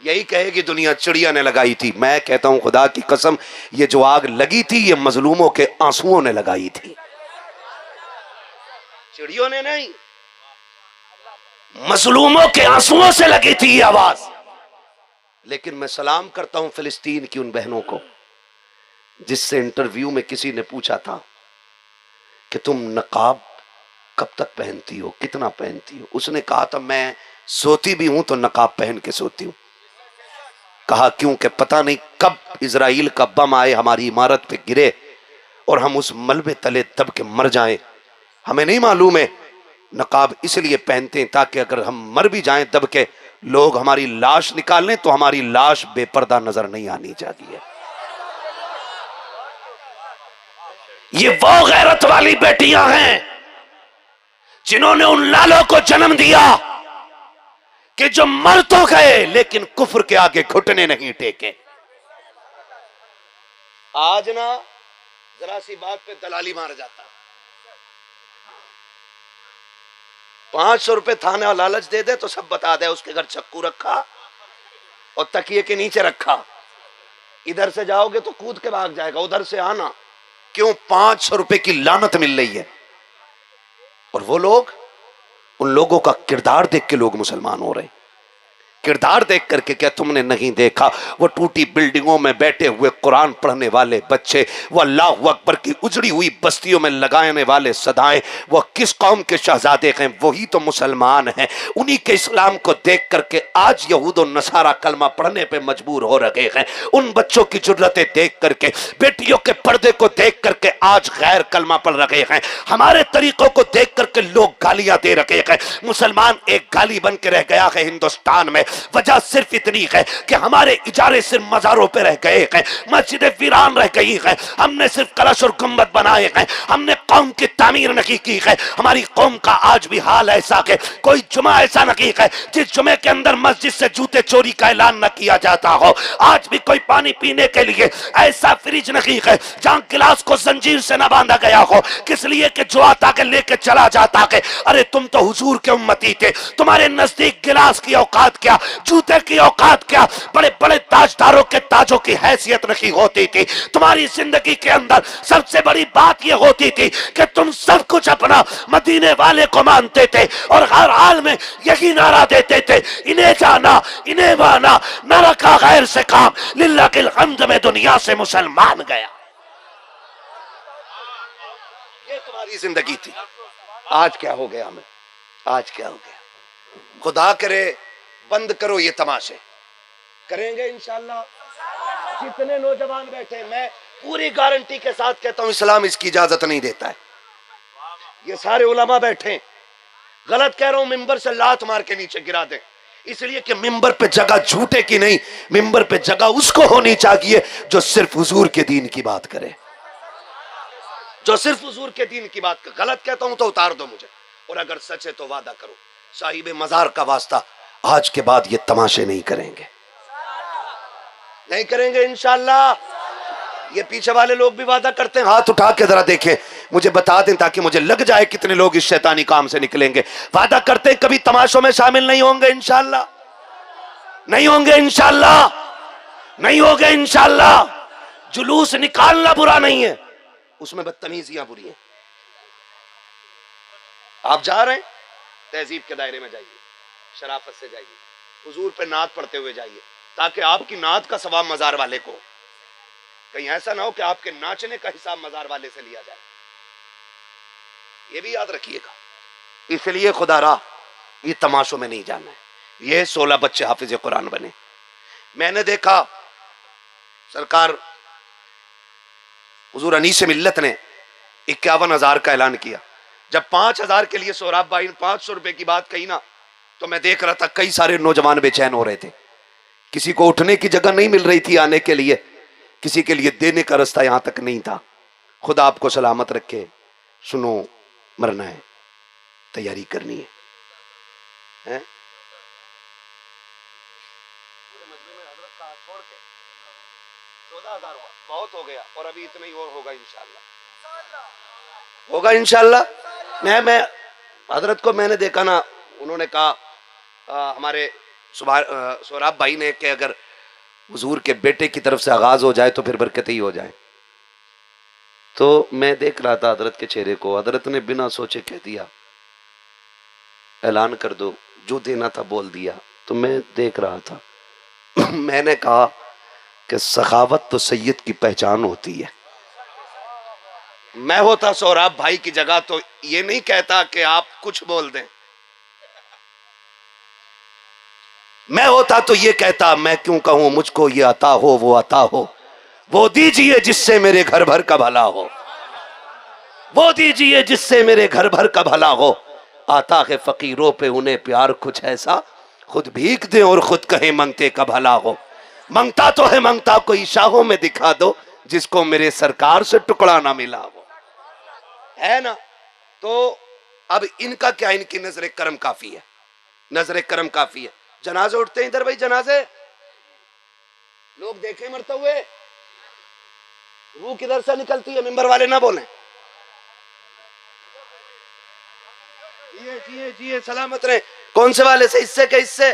यही कहेगी दुनिया चिड़िया ने लगाई थी। मैं कहता हूं खुदा की कसम, ये जो आग लगी थी ये मजलूमों के आंसुओं ने लगाई थी, चिड़ियों ने नहीं। मजलूमों के आंसुओं से लगी थी ये आवाज। लेकिन मैं सलाम करता हूं फिलिस्तीन की उन बहनों को जिससे इंटरव्यू में किसी ने पूछा था कि तुम नकाब कब तक पहनती हो, कितना पहनती हो? उसने कहा था मैं सोती भी हूं तो नकाब पहन के सोती हूं। कहा क्यों? कि पता नहीं कब इजराइल का बम आए, हमारी इमारत पे गिरे और हम उस मलबे तले दब के मर जाएं, हमें नहीं मालूम है। नकाब इसलिए पहनते हैं ताकि अगर हम मर भी जाएं दब के, लोग हमारी लाश निकालें तो हमारी लाश बेपर्दा नजर नहीं आनी चाहिए। ये वो गैरत वाली बेटियां हैं जिन्होंने उन लालों को जन्म दिया कि जो मर तो गए लेकिन कुफ्र के आगे घुटने नहीं टेके। आज ना जरा सी बात पे दलाली मार जाता। 500 रुपए थाने और लालच दे दे तो सब बता दे उसके घर चक्कू रखा और तकिए के नीचे रखा। इधर से जाओगे तो कूद के भाग जाएगा, उधर से आना। क्यों? 500 रुपए की लानत मिल रही है। और वो लोग, उन लोगों का किरदार देख के लोग मुसलमान हो रहे हैं। किरदार देख करके। क्या तुमने नहीं देखा वो टूटी बिल्डिंगों में बैठे हुए कुरान पढ़ने वाले बच्चे, वो अल्लाहु अकबर की उजड़ी हुई बस्तियों में लगाने वाले सदाएं, वो किस कौम के शहजादे हैं? वही तो मुसलमान हैं। उन्हीं के इस्लाम को देख करके आज यहूद और नसारा कलमा पढ़ने पे मजबूर हो रहे हैं। उन बच्चों की जुर्रतें देख करके, बेटियों के पर्दे को देख करके आज गैर कलमा पढ़ रहे हैं। हमारे तरीकों को देख करके लोग गालियां दे रहे हैं। मुसलमान एक गाली बन के रह गया है हिंदुस्तान में। वजह सिर्फ इतनी है कि हमारे इजारे सिर्फ मजारों पे रह गए हैं, मस्जिदें वीरान रह गई हैं, हमने सिर्फ कलश और गुंबद बनाए हैं, हमने कौम की तामीर नहीं की है। हमारी कौम का आज भी हाल ऐसा है, कोई जुमा ऐसा नहीं है जिस जुमे के अंदर मस्जिद से जूते चोरी का ऐलान न किया जाता हो। आज भी कोई पानी पीने के लिए ऐसा फ्रिज नहीं है जहां गिलास को जंजीर से न बांधा गया हो, किस लिए कि जो आता के लेके चला जाता है। अरे तुम तो हुजूर के उम्मती थे, तुम्हारे नजदीक गिलास की औकात क्या, जूते की औकात क्या, बड़े बड़े ताजदारों के ताजों की हैसियत नहीं होती थी। तुम्हारी जिंदगी के अंदर सबसे बड़ी बात यह होती थी कि तुम सब कुछ अपना मदीने वाले को मानते थे और हर हाल में यही नारा देते थे, इन्हें जाना इन्हें माना, न रखा गैर से काम, लिल्लाह किल हम्द में दुनिया से मुसलमान गया। ये तुम्हारी जिंदगी थी। आज क्या हो गया हमें, आज क्या हो गया। खुदा करे बंद करो ये तमाशे, करेंगे इंशाल्लाह। जितने नौजवान बैठे, मैं पूरी गारंटी के साथ कहता हूं इस्लाम इसकी इजाजत नहीं देता है। ये सारे उलमा बैठे, गलत कह रहा हूं, मिंबर से लात मार के नीचे गिरा दे, इसलिए कि मिंबर पे जगह झूठे की नहीं, मिंबर पे जगह उसको होनी चाहिए जो सिर्फ हुजूर के दीन की बात करे, जो सिर्फ हुजूर के दीन की बात करे। गलत कहता हूं तो उतार दो मुझे, और अगर सच है तो वादा करो साहिब मजार का वास्ता, आज के बाद ये तमाशे नहीं करेंगे, नहीं करेंगे इंशाल्लाह। ये पीछे वाले लोग भी वादा करते हैं, हाथ उठा के जरा देखें, मुझे बता दें ताकि मुझे लग जाए कितने लोग इस शैतानी काम से निकलेंगे। वादा करते हैं कभी तमाशों में शामिल नहीं होंगे इंशाल्लाह, नहीं होंगे इंशाल्लाह, नहीं होंगे इंशाल्लाह। जुलूस निकालना बुरा नहीं है, उसमें बदतमीजियां बुरी हैं। आप जा रहे हैं, तहजीब के दायरे में जाइए, शराफत से जाइए, हुजूर पे नात पढ़ते हुए जाइए, ताकि आपकी नात का सवाब मजार वाले को, कहीं ऐसा ना हो कि आपके नाचने का हिसाब मजार वाले से लिया जाए, ये भी याद रखिएगा। इसलिए खुदारा ये तमाशों में नहीं जाना है। ये 16 बच्चे हाफिज कुरान बने। मैंने देखा सरकार हुजूर अनीस मिल्लत ने 51,000 का ऐलान किया। जब 5,000 के लिए सोहराब भाई ने 500 रुपए की बात कही ना, तो मैं देख रहा था कई सारे नौजवान बेचैन हो रहे थे। किसी को उठने की जगह नहीं मिल रही थी आने के लिए, किसी के लिए देने का रास्ता यहां तक नहीं था। खुदा आपको सलामत रखे। सुनो, मरना है, तैयारी करनी है? छोड़ के 14,000 बहुत हो गया, और अभी इतना ही और होगा इंशाल्लाह, होगा इंशाल्लाह। मैं हजरत को मैंने देखा ना, उन्होंने कहा हमारे सोहराब भाई ने कि अगर हुजूर के बेटे की तरफ से आगाज हो जाए तो फिर बरकत ही हो जाए। तो मैं देख रहा था हजरत के चेहरे को, हजरत ने बिना सोचे कह दिया ऐलान कर दो, जो देना था बोल दिया। तो मैं देख रहा था मैंने कहा कि सखावत तो सैयद की पहचान होती है। मैं होता सोहराब भाई की जगह तो ये नहीं कहता कि आप कुछ बोल दें, मैं होता तो ये कहता मैं क्यों कहूं, मुझको ये अता हो वो अता हो, वो दीजिए जिससे मेरे घर भर का भला हो, वो दीजिए जिससे मेरे घर भर का भला हो। आता है फकीरों पे उन्हें प्यार कुछ ऐसा, खुद भीख दे और खुद कहे मंगते का भला हो। मंगता तो है मंगता कोई शाहों में दिखा दो, जिसको मेरे सरकार से टुकड़ा ना मिला हो, है ना। तो अब इनका क्या, इनकी नजर करम काफी है, नजर करम काफी है। जनाजे उठते हैं इधर भाई, जनाजे लोग देखे मरते हुए, रूह किधर से निकलती है, मिंबर वाले ना बोले। जिए जिए जिए सलामत रहे। कौन से वाले से, इससे के इससे?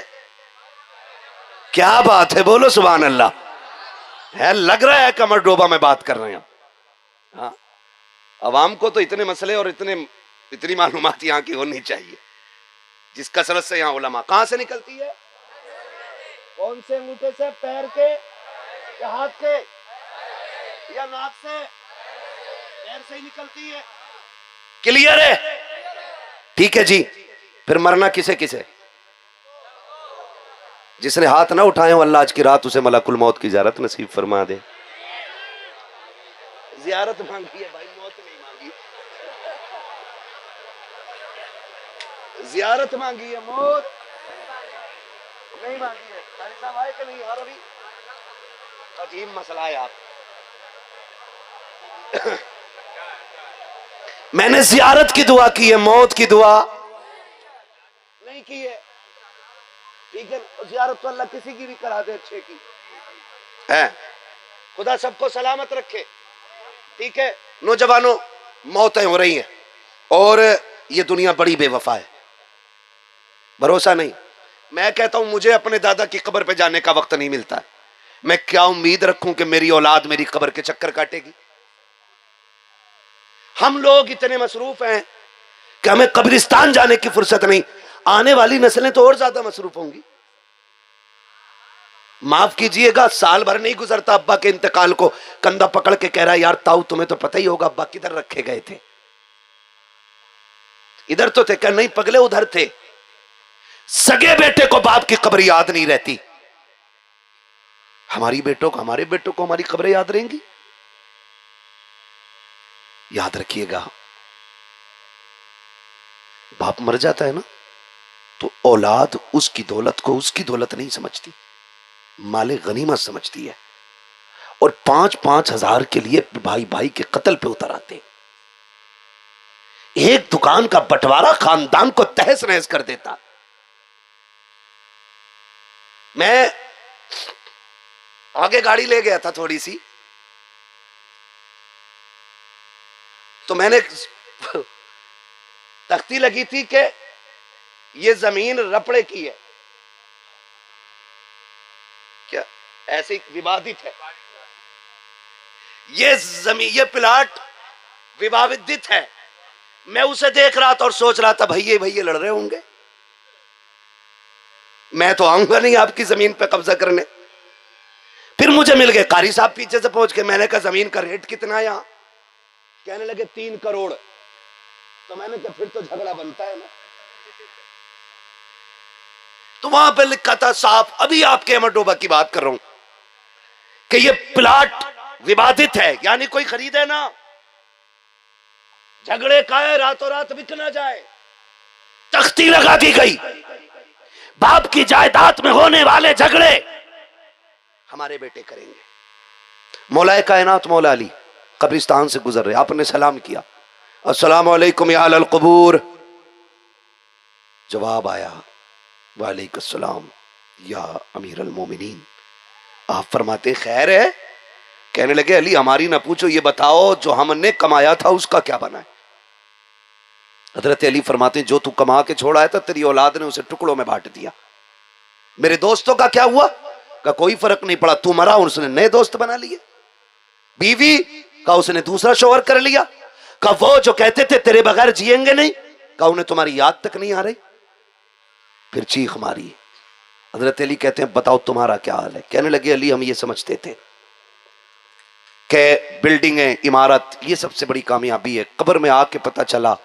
क्या बात है, बोलो सुभान अल्लाह। है लग रहा है कमर डोबा में बात कर रहे हैं। हाँ, अवाम को तो इतने मसले और इतनी मालूमात यहाँ की होनी चाहिए, जिस कसरत से यहाँ उलमा। कहां से निकलती है? कौन से अंगूठे से? पैर के या हाथ के या नाक से? पैर से ही निकलती है। क्लियर है? ठीक है जी। फिर मरना किसे किसे? जिसने हाथ ना उठाए हो, अल्लाह आज की रात उसे मलकुल मौत की ज़ियारत नसीब फरमा दे। ज़ियारत मांगी है भाई, मौत नहीं मांगी। ज़ियारत मांगी है, मौत नहीं मांगी है। साहब आए कि नहीं? और अभी अजीब मसला है। आप मैंने ज़ियारत की दुआ की है, मौत की दुआ नहीं की है। ठीक है, ज़ियारत तो अल्लाह किसी की भी करा दे अच्छे की है। खुदा सबको सलामत रखे। ठीक है, नौजवानों, मौतें हो रही हैं और ये दुनिया बड़ी बेवफा है, भरोसा नहीं। मैं कहता हूं मुझे अपने दादा की कब्र पे जाने का वक्त नहीं मिलता है। मैं क्या उम्मीद रखूं कि मेरी औलाद मेरी कब्र के चक्कर काटेगी? हम लोग इतने मसरूफ हैं कि हमें कब्रिस्तान जाने की फुर्सत नहीं। आने वाली नस्लें तो और ज्यादा मसरूफ होंगी। माफ कीजिएगा, साल भर नहीं गुजरता अब्बा के इंतकाल को, कंधा पकड़ के कह रहा है, यार ताऊ तुम्हें तो पता ही होगा अब्बा किधर रखे गए थे। इधर तो थे, क्या नहीं पगले उधर थे। सगे बेटे को बाप की कब्र याद नहीं रहती, हमारे बेटों को हमारी खबरें याद रहेंगी। याद रखिएगा, बाप मर जाता है ना तो औलाद उसकी दौलत को उसकी दौलत नहीं समझती, माले गनीमत समझती है, और 5-5 हजार के लिए भाई भाई के कत्ल पे उतर आते। एक दुकान का बंटवारा खानदान को तहस नहस कर देता। मैं आगे गाड़ी ले गया था थोड़ी सी, तो मैंने तख्ती लगी थी कि ये जमीन रपड़े की है, क्या ऐसे विवादित है, ये जमीन ये प्लाट विवादित है। मैं उसे देख रहा था और सोच रहा था भैये लड़ रहे होंगे, मैं तो आऊंगा नहीं आपकी जमीन पे कब्जा करने। फिर मुझे मिल गए कारी साहब पीछे से पहुंच के, मैंने कहा जमीन का रेट कितना है यहां, कहने लगे 3 करोड़। तो मैंने कहा फिर तो झगड़ा बनता है ना। तो वहां पे लिखा था साहब, अभी आपके अमरडोबा की बात कर रहा हूं, कि ये प्लाट विवादित है, यानी कोई खरीदे ना, झगड़े का है, रातों रात बिक ना जाए। तख्ती लगा दी गई, बाप की जायदाद में होने वाले झगड़े हमारे बेटे करेंगे। मौलाए कायनात मौला अली कब्रिस्तान से गुजर रहे, आपने सलाम किया, अस्सलाम वालेकुम या अहल क़ुबूर। जवाब आया, वालेकुम सलाम या अमीर अल मोमिनीन। आप फरमाते खैर है? कहने लगे अली हमारी ना पूछो, ये बताओ जो हमने कमाया था उसका क्या बना है। हजरत अली फरमाते जो तू कमा के छोड़ आया था तेरी औलाद ने उसे टुकड़ों में बांट दिया। मेरे दोस्तों का क्या हुआ? का कोई फर्क नहीं पड़ा, तू मरा उसने नए दोस्त बना लिए। बीवी का उसने दूसरा शोहर कर लिया। का वो जो कहते थे तेरे बगैर जिएंगे नहीं, का उन्हें तुम्हारी याद तक नहीं आ रही। फिर चीख मारी। हजरत अली कहते हैं बताओ तुम्हारा क्या हाल है। कहने लगे अली हम ये समझते थे कि बिल्डिंगें इमारत ये सबसे बड़ी कामयाबी है, कब्र में आके पता चला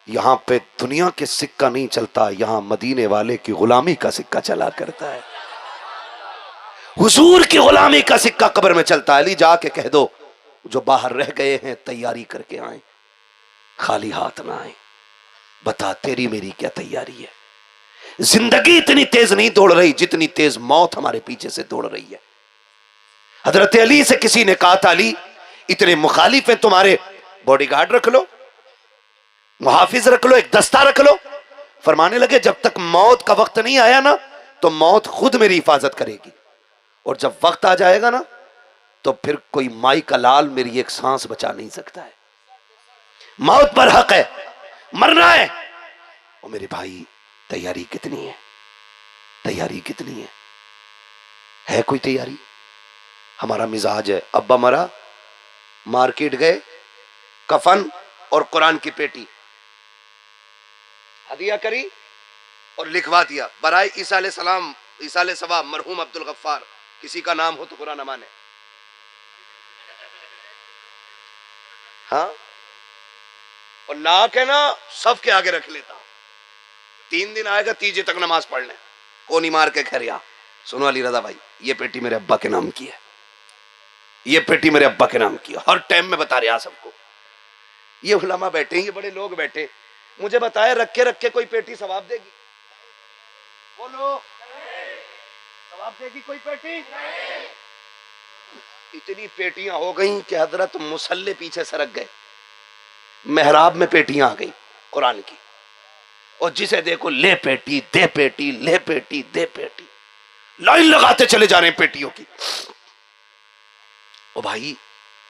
यहां पे दुनिया के सिक्का नहीं चलता, यहां मदीने वाले की गुलामी का सिक्का चला करता है, हुजूर की गुलामी का सिक्का कब्र में चलता है। अली जाके कह दो जो बाहर रह गए हैं तैयारी करके आए, खाली हाथ ना आए। बता तेरी मेरी क्या तैयारी है? जिंदगी इतनी तेज नहीं दौड़ रही जितनी तेज मौत हमारे पीछे से दौड़ रही है। हजरत अली से किसी ने कहा था अली इतने मुखालिफ हैं तुम्हारे, बॉडीगार्ड रख लो, मुहाफिज रख लो, एक दस्ता रख लो। फरमाने लगे जब तक मौत का वक्त नहीं आया ना तो मौत खुद मेरी हिफाजत करेगी, और जब वक्त आ जाएगा ना तो फिर कोई माई का लाल मेरी एक सांस बचा नहीं सकता है। मौत पर हक है, मरना है। और मेरे भाई तैयारी कितनी है? तैयारी कितनी है कोई तैयारी? हमारा मिजाज है अब्बा मरा, मार्केट गए, कफन और कुरान की पेटी हदिया करी और लिखवा दिया बराए ईसा अलैहि सलाम, ईसा अलैहि सवाब मरहूम अब्दुल गफ्फार, किसी का नाम हो तो कुरान माने। हाँ, और ला के ना सबके आगे रख लेता। 3 दिन आएगा, तीजे तक नमाज पढ़ने, कोनी मार के खरिया। सुनो अली रजा भाई, ये पेटी मेरे अब्बा के नाम की है, ये पेटी मेरे अब्बा के नाम की है। हर टाइम में बता रहा सबको। ये उलमा बैठे, ये बड़े लोग बैठे, मुझे बताए रख के कोई पेटी सवाब देगी? बोलो, सवाब देगी कोई पेटी? इतनी पेटियां हो गई कि हजरत मुसल्ले पीछे सरक गए, मेहराब में पेटियां आ गई कुरान की, और जिसे देखो ले पेटी दे पेटी, ले पेटी दे पेटी, लाइन लगाते चले जा रहे हैं पेटियों की। ओ भाई,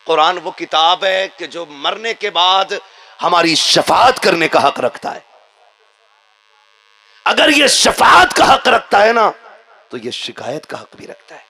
कुरान वो किताब है कि जो मरने के बाद हमारी शफाअत करने का हक रखता है। अगर ये शफाअत का हक रखता है ना तो ये शिकायत का हक भी रखता है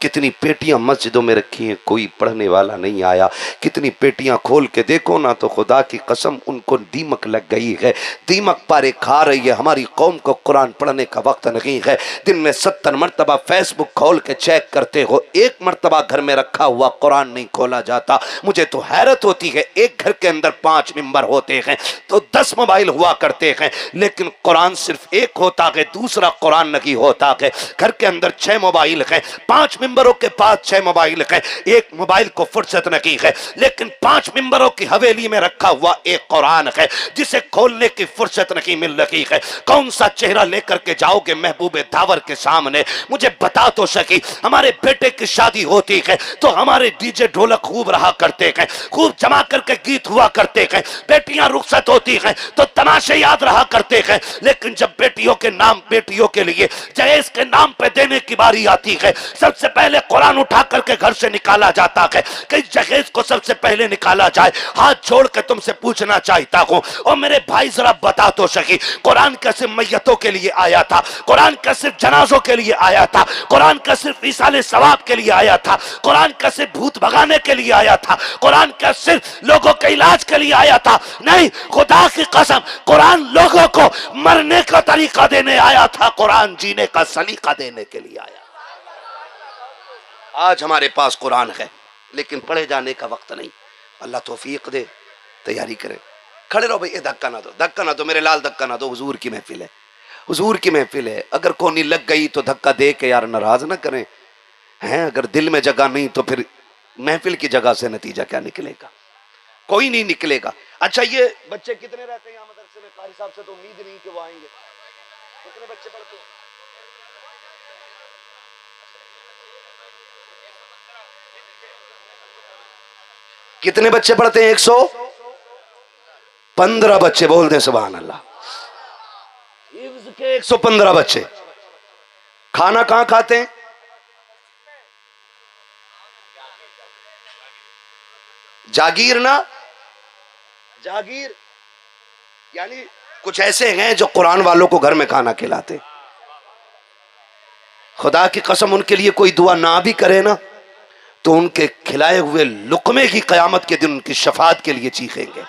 कि कितनी पेटियां मस्जिदों में रखी हैं, कोई पढ़ने वाला नहीं आया। कितनी पेटियां खोल के देखो ना तो खुदा की कसम उनको दीमक लग गई है, दीमक पारे खा रही है। हमारी कौम को कुरान पढ़ने का वक्त नहीं है। दिन में 70 मरतबा फेसबुक खोल के चेक करते हो, एक मरतबा घर में रखा हुआ कुरान नहीं खोला जाता। मुझे तो हैरत होती है, एक घर के अंदर 5 मेंबर होते हैं तो 10 मोबाइल हुआ करते हैं, लेकिन कुरान सिर्फ एक होता है, दूसरा कुरान नहीं होता है। घर के अंदर 6 मोबाइल है, 5 मेंबरों के पास 6 मोबाइल है, एक मोबाइल को फुर्सत नहीं है, लेकिन 5 मेंबरों की हवेली में रखा हुआ एक कुरान है जिसे खोलने की फुर्सत नहीं मिल रही है। कौन सा चेहरा लेकर के जाओगे महबूबे दावर के सामने? मुझे बता तो सकी। हमारे बेटे की शादी होती है तो हमारे डीजे ढोलक खूब रहा करते हैं, खूब जमा करके गीत हुआ करते हैं। बेटियां रुखसत होती हैं तो तमाशे याद रहा करते हैं, लेकिन जब बेटियों के नाम, बेटियों के लिए जहेज के नाम पे देने की बारी आती है, सबसे पहले कुरान उठा करके घर से निकाला जाता है कि जहेज को सबसे पहले निकाला जाए। हाथ जोड़ के तुमसे पूछना चाहता हूं, और मेरे भाई जरा बता तो सकी, कुरान क्या सिर्फ मैयतों के लिए आया था? कुरान क्या सिर्फ जनाजों के लिए आया था? कुरान क्या सिर्फ इसाले सवाब के लिए आया था? कुरान क्या सिर्फ भूत भगाने के लिए आया था? कुरान क्या सिर्फ लोगों के इलाज के लिए आया था? नहीं, खुदा की कसम, कुरान लोगों को मरने का तरीका देने आया था, कुरान जीने का सलीका देने के लिए आया। आज हमारे पास कुरान है लेकिन पढ़े जाने का वक्त नहीं। अल्लाह तौफीक दे, तैयारी करें। खड़े रहो भाई, ये धक्का ना दो, धक्का ना दो मेरे लाल, धक्का ना दो। हुजूर की महफिल है, हुजूर की महफिल है। अगर कोनी लग गई तो धक्का दे के यार नाराज ना करें हैं। अगर दिल में जगह नहीं तो फिर महफिल की जगह से नतीजा क्या निकलेगा? कोई नहीं निकलेगा। अच्छा, ये बच्चे कितने रहते हैं यहाँ मदरसे में? कारी साहब से तो उम्मीद नहीं कि वो आएंगे। कितने बच्चे पढ़ते हैं? कितने बच्चे पढ़ते हैं? 115 बच्चे। बोल दे सुभान अल्लाह। 115 बच्चे। खाना कहां खाते हैं? जागीर ना, जागीर यानी कुछ ऐसे हैं जो कुरान वालों को घर में खाना खिलाते। खुदा की कसम, उनके लिए कोई दुआ ना भी करे ना तो उनके खिलाए हुए लुकमे की कयामत के दिन उनकी शफात के लिए चीखेंगे।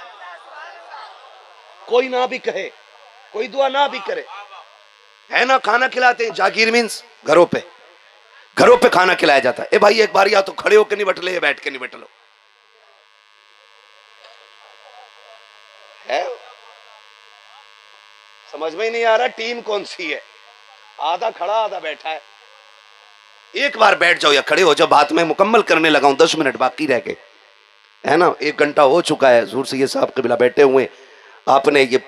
कोई ना भी कहे, कोई दुआ ना भी करे, है ना? खाना खिलाते हैं। जागीर मीन्स घरों पे, घरों पे खाना खिलाया जाता है। ए भाई, एक बार या तो खड़े होकर निबट ले या बैठ के निबट लो। है समझ में ही नहीं आ रहा टीम कौन सी है? आधा खड़ा आधा बैठा है। एक बार बैठ जाओ या खड़े हो जाओ। बात में मुकम्मल करने लगा हूं, 10 मिनट बाकी रह गए, है ना? 1 घंटा हो चुका है। हुजूर सैयद साहब क़िबला बैठे हुए, आपने ये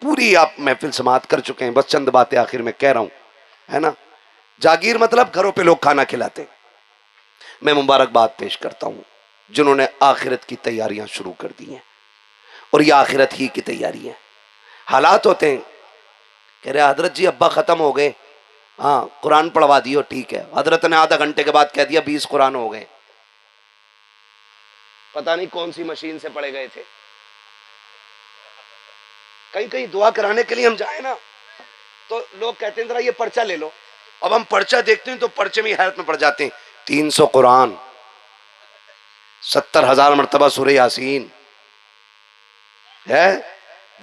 पूरी आप महफिल समाअत कर चुके हैं। बस चंद बातें आखिर में कह रहा हूं, है ना? जागीर मतलब घरों पे लोग खाना खिलाते हैं। मैं मुबारकबाद पेश करता हूं जिन्होंने आखिरत की तैयारियां शुरू कर दी हैं, और ये आखिरत ही की तैयारी है। हालात होते हैं, कह रहे हजरत जी अब्बा खत्म हो गए, हाँ कुरान पढ़वा दियो, ठीक है। हजरत ने आधा घंटे के बाद कह दिया 20 कुरान हो गए। पता नहीं कौन सी मशीन से पढ़े गए थे। कहीं कहीं दुआ कराने के लिए हम जाए ना तो लोग कहते हैं जरा ये पर्चा ले लो। अब हम पर्चा देखते हैं तो पर्चे में हैरत में पड़ जाते हैं। 300 कुरान, 70,000 मरतबा सूरह यासीन है,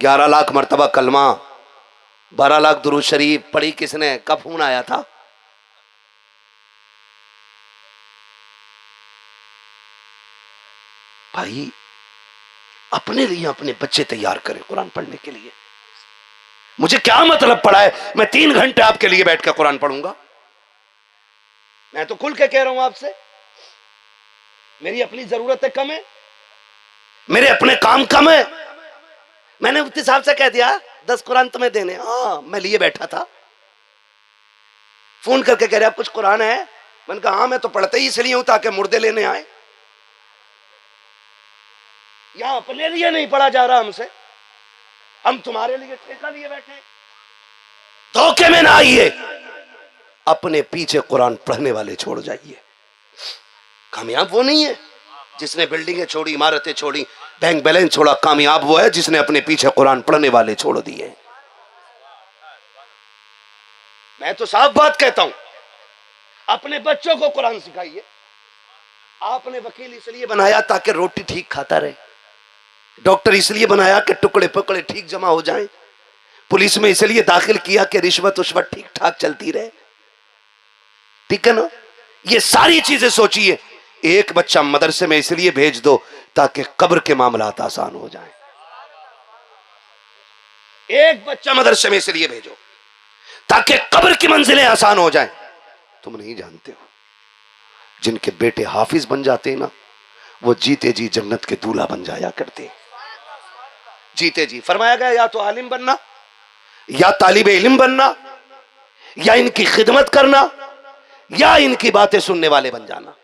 11 लाख मरतबा कलमा, 12 लाख दुरूद शरीफ। पढ़ी किसने? कब फोन आया था? भाई अपने लिए अपने बच्चे तैयार करें कुरान पढ़ने के लिए। मुझे क्या मतलब पड़ा है मैं 3 घंटे आपके लिए बैठ कर कुरान पढ़ूंगा? मैं तो खुल के कह रहा हूं आपसे, मेरी अपनी जरूरतें कम है, मेरे अपने काम कम है। मैंने मुफ्ती साहब से कह दिया 10 कुरान तुम्हें देने। हाँ, मैं लिए बैठा था, फोन करके कह रहे आप कुछ कुरान है? मैंने कहा हाँ, मैं तो पढ़ते ही इसलिए हूं ताकि मुर्दे लेने आए। यहां अपने लिए नहीं पढ़ा जा रहा हमसे, हम तुम्हारे लिए ठेका लिए बैठे। धोखे में ना आइए, अपने पीछे कुरान पढ़ने वाले छोड़ जाइए। कामयाब वो नहीं है जिसने बिल्डिंगें छोड़ी, इमारतें छोड़ी, बैंक बैलेंस छोड़ा। कामयाब वो है जिसने अपने पीछे कुरान पढ़ने वाले छोड़ दिए। मैं तो साफ बात कहता हूं, अपने बच्चों को कुरान सिखाइए। आपने वकील इसलिए बनाया ताकि रोटी ठीक खाता रहे, डॉक्टर इसलिए बनाया कि टुकड़े पकड़े ठीक जमा हो जाएं, पुलिस में इसलिए दाखिल किया कि रिश्वत उश्वत ठीक ठाक चलती रहे। ठीक है ना? ये सारी चीजें सोचिए। एक बच्चा मदरसे में इसलिए भेज दो ताकि कब्र के मामलात आसान हो जाएं। एक बच्चा मदरसे में इसलिए भेजो ताकि कब्र की मंजिलें आसान हो जाएं। तुम नहीं जानते हो, जिनके बेटे हाफिज बन जाते हैं ना, वो जीते जी जन्नत के दूल्हा बन जाया करते। जीते जी फरमाया गया या तो आलिम बनना, या तालिब इल्म बनना, या इनकी खिदमत करना, या इनकी बातें सुनने वाले बन जाना।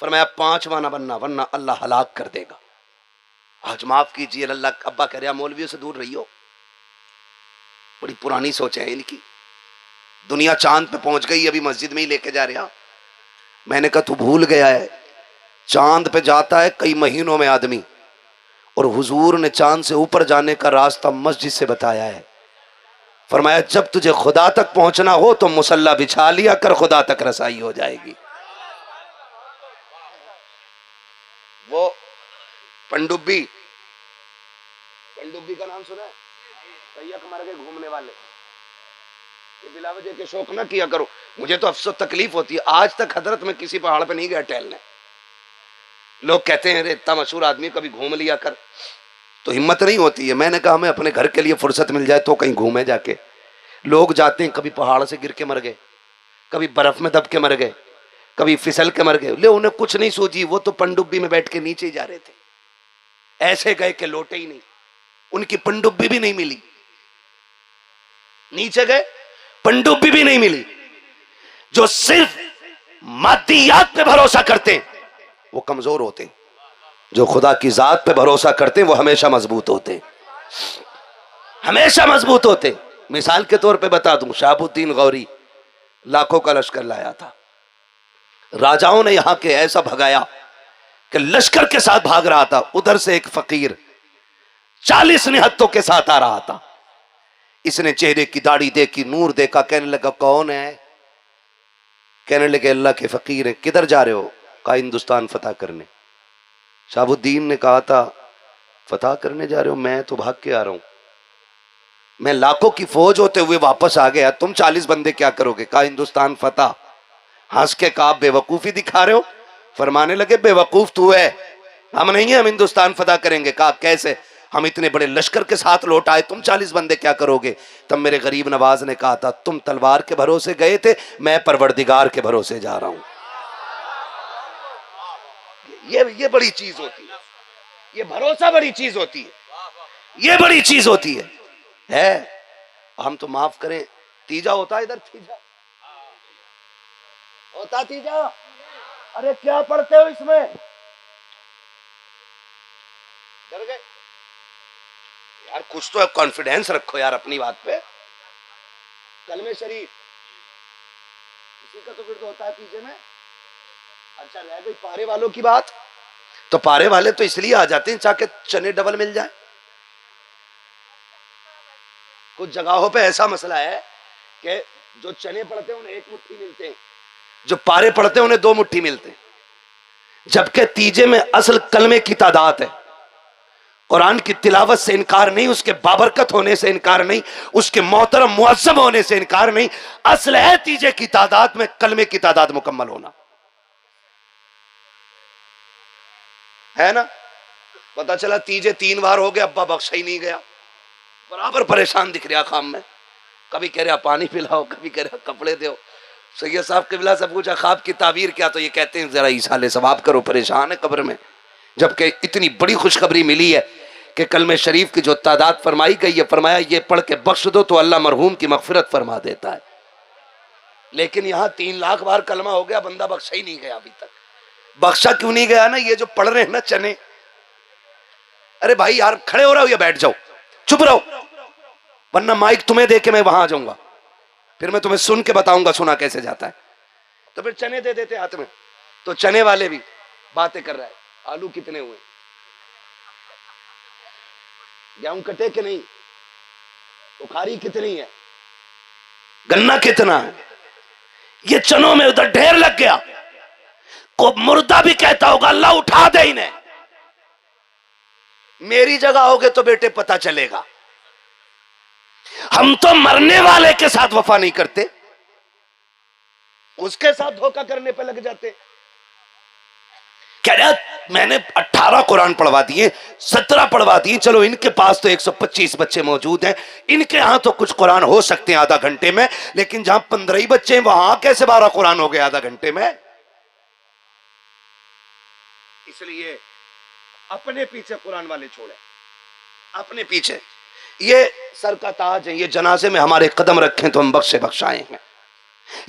फरमाया पांचवा ना बनना, वरना अल्लाह हलाक कर देगा। आज माफ कीजिए, अल्लाह अब्बा कह रहा मौलवियों से दूर रहियो। बड़ी पुरानी सोच है इनकी। दुनिया चांद पे पहुंच गई, अभी मस्जिद में ही लेके जा रहा। मैंने कहा तू भूल गया है, चांद पे जाता है कई महीनों में आदमी, और हुजूर ने चांद से ऊपर जाने का रास्ता मस्जिद से बताया है। फरमाया जब तुझे खुदा तक पहुंचना हो तो मुसल्ला बिछा लिया कर, खुदा तक रसाई हो जाएगी। वो पनडुब्बी, पनडुब्बी का नाम सुना है? तैयक मर गए घूमने वाले। ये बिलावजे के शौक ना किया करो। मुझे तो अफसोस तकलीफ होती है, आज तक हजरत में किसी पहाड़ पे नहीं गया टहलने। लोग कहते हैं इतना मशहूर आदमी कभी घूम लिया कर, तो हिम्मत नहीं होती है। मैंने कहा हमें अपने घर के लिए फुर्सत मिल जाए तो कहीं घूमे जाके। लोग जाते हैं, कभी पहाड़ से गिर के मर गए, कभी बर्फ में दब के मर गए, कभी फिसल के मर गए। ले उन्हें कुछ नहीं सूझी, वो तो पनडुब्बी में बैठ के नीचे ही जा रहे थे। ऐसे गए कि लौटे ही नहीं, उनकी पनडुब्बी भी नहीं मिली। नीचे गए, पनडुब्बी भी नहीं मिली। जो सिर्फ मादियात पे भरोसा करते हैं वो कमजोर होते हैं, जो खुदा की जात पे भरोसा करते हैं वो हमेशा मजबूत होते हैं, हमेशा मजबूत होते हैं। मिसाल के तौर पे बता दूं, शहाबुद्दीन गौरी लाखों का लश्कर लाया था। राजाओं ने यहां के ऐसा भगाया कि लश्कर के साथ भाग रहा था, उधर से एक फकीर 40 निहत्तों के साथ आ रहा था। इसने चेहरे की दाढ़ी देखी, नूर देखा, कहने लगा कौन है? कहने लगे अल्लाह के फकीर है। किधर जा रहे हो? कहा हिंदुस्तान फतह करने। शहाबुद्दीन ने कहा था फतह करने जा रहे हो? मैं तो भाग के आ रहा हूं, मैं लाखों की फौज होते हुए वापस आ गया, तुम 40 बंदे क्या करोगे? कहा हिंदुस्तान फतह। हंस के कहा बेवकूफी दिखा रहे हो? फरमाने लगे बेवकूफ तू है, हम नहीं है, हम हिंदुस्तान फतह करेंगे। कहा कैसे? हम इतने बड़े लश्कर के साथ लौट आए, तुम 40 बंदे क्या करोगे? तब मेरे गरीब नवाज ने कहा था तुम तलवार के भरोसे गए थे, मैं परवरदिगार के भरोसे जा रहा हूं। ये बड़ी चीज होती है, ये भरोसा बड़ी चीज होती है, ये बड़ी चीज होती है। हम तो माफ करें, तीजा होता है इधर, तीजा होता, तीजा। अरे क्या पढ़ते हो इसमें? डर गए यार, कुछ तो कॉन्फिडेंस रखो यार अपनी बात पे। कलमे शरीफ इसी का तो फिर तो होता है तीजे में। अच्छा रह गई पारे वालों की बात, तो पारे वाले तो इसलिए आ जाते हैं चाहे चने डबल मिल जाए। कुछ जगहों पे ऐसा मसला है कि जो चने पड़ते हैं उन्हें 1 मुट्ठी मिलते हैं, जो पारे पड़ते हैं उन्हें 2 मुट्ठी मिलते हैं। जबकि तीजे में असल कलमे की तादाद है। कुरान की तिलावत से इनकार नहीं, उसके बाबरकत होने से इनकार नहीं, उसके मोहतरम मुअज्जम होने से इनकार नहीं। असल है तीजे की तादाद में कलमे की तादाद मुकम्मल होना, है ना? पता चला तीजे 3 बार हो गए, अब्बा बख्शा ही नहीं गया, बराबर परेशान दिख रहा खाम में। कभी कह रहा पानी पिलाओ, कभी कह रहा कपड़े दो। सैयद साहब किबला से पूछा ख्वाब की ताबीर क्या? तो ये कहते हैं जरा ईसाले सवाब करो, परेशान है कब्र में। जबकि इतनी बड़ी खुशखबरी मिली है कि कलमे शरीफ की जो तादाद फरमाई गई है, फरमाया ये पढ़ के बख्श दो तो अल्लाह मरहूम की मगफिरत फरमा देता है। लेकिन यहां 3 लाख बार कलमा हो गया, बंदा बख्शा ही नहीं गया अभी तक। बख्शा क्यों नहीं गया ना? ये जो पढ़ रहे हैं ना चने, अरे भाई यार खड़े हो रहे हो या बैठ जाओ, चुप रहो, वरना माइक तुम्हें दे के मैं वहां आ जाऊंगा, फिर मैं तुम्हें सुन के बताऊंगा सुना कैसे जाता है। तो फिर चने दे देते हाथ में, तो चने वाले भी बातें कर रहा है, आलू कितने हुए, गेहूं कटे कि नहीं, बुखारी कितनी है, गन्ना कितना है। ये चनों में उधर ढेर लग गया, को मुर्दा भी कहता होगा अल्लाह उठा दे इन्हें। मेरी जगह होगे तो बेटे पता चलेगा। हम तो मरने वाले के साथ वफा नहीं करते, उसके साथ धोखा करने पे लग जाते। कह रहा मैंने 18 कुरान पढ़वा दिए, 17 पढ़वा दिए, चलो इनके पास तो 125 बच्चे मौजूद हैं, इनके यहां तो कुछ कुरान हो सकते हैं आधा घंटे में, लेकिन जहां 15 ही बच्चे हैं वहां कैसे 12 कुरान हो गए आधा घंटे में। इसलिए अपने पीछे कुरान वाले छोड़े, अपने पीछे। ये सर का ताज है, ये जनाजे में हमारे कदम रखें तो हम बख्शे बख्शाए हैं,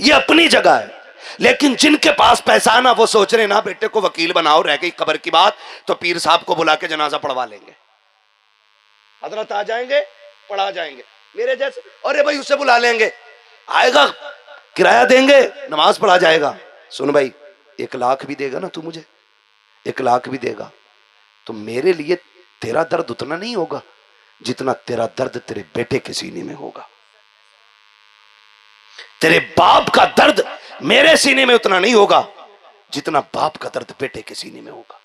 ये अपनी जगह है। लेकिन जिनके पास पैसा ना, वो सोच रहे ना बेटे को वकील बनाओ, रह गई कब्र की बात तो पीर साहब को बुला के जनाजा पढ़वा लेंगे, हजरत आ जाएंगे पढ़ा जाएंगे मेरे जैसे। अरे भाई उसे बुला लेंगे, आएगा किराया देंगे, नमाज पढ़ा जाएगा। सुन भाई 1 लाख भी देगा ना तू मुझे, 1 लाख भी देगा तो मेरे लिए तेरा दर्द उतना नहीं होगा जितना तेरा दर्द तेरे बेटे के सीने में होगा। तेरे बाप का दर्द मेरे सीने में उतना नहीं होगा जितना बाप का दर्द बेटे के सीने में होगा।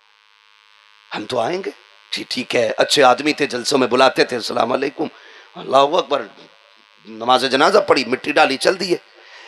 हम तो आएंगे, ठीक है, अच्छे आदमी थे, जलसों में बुलाते थे, अस्सलाम वालेकुम, अल्लाहू अकबर, नमाज जनाजा पढ़ी, मिट्टी डाली, चल दिए।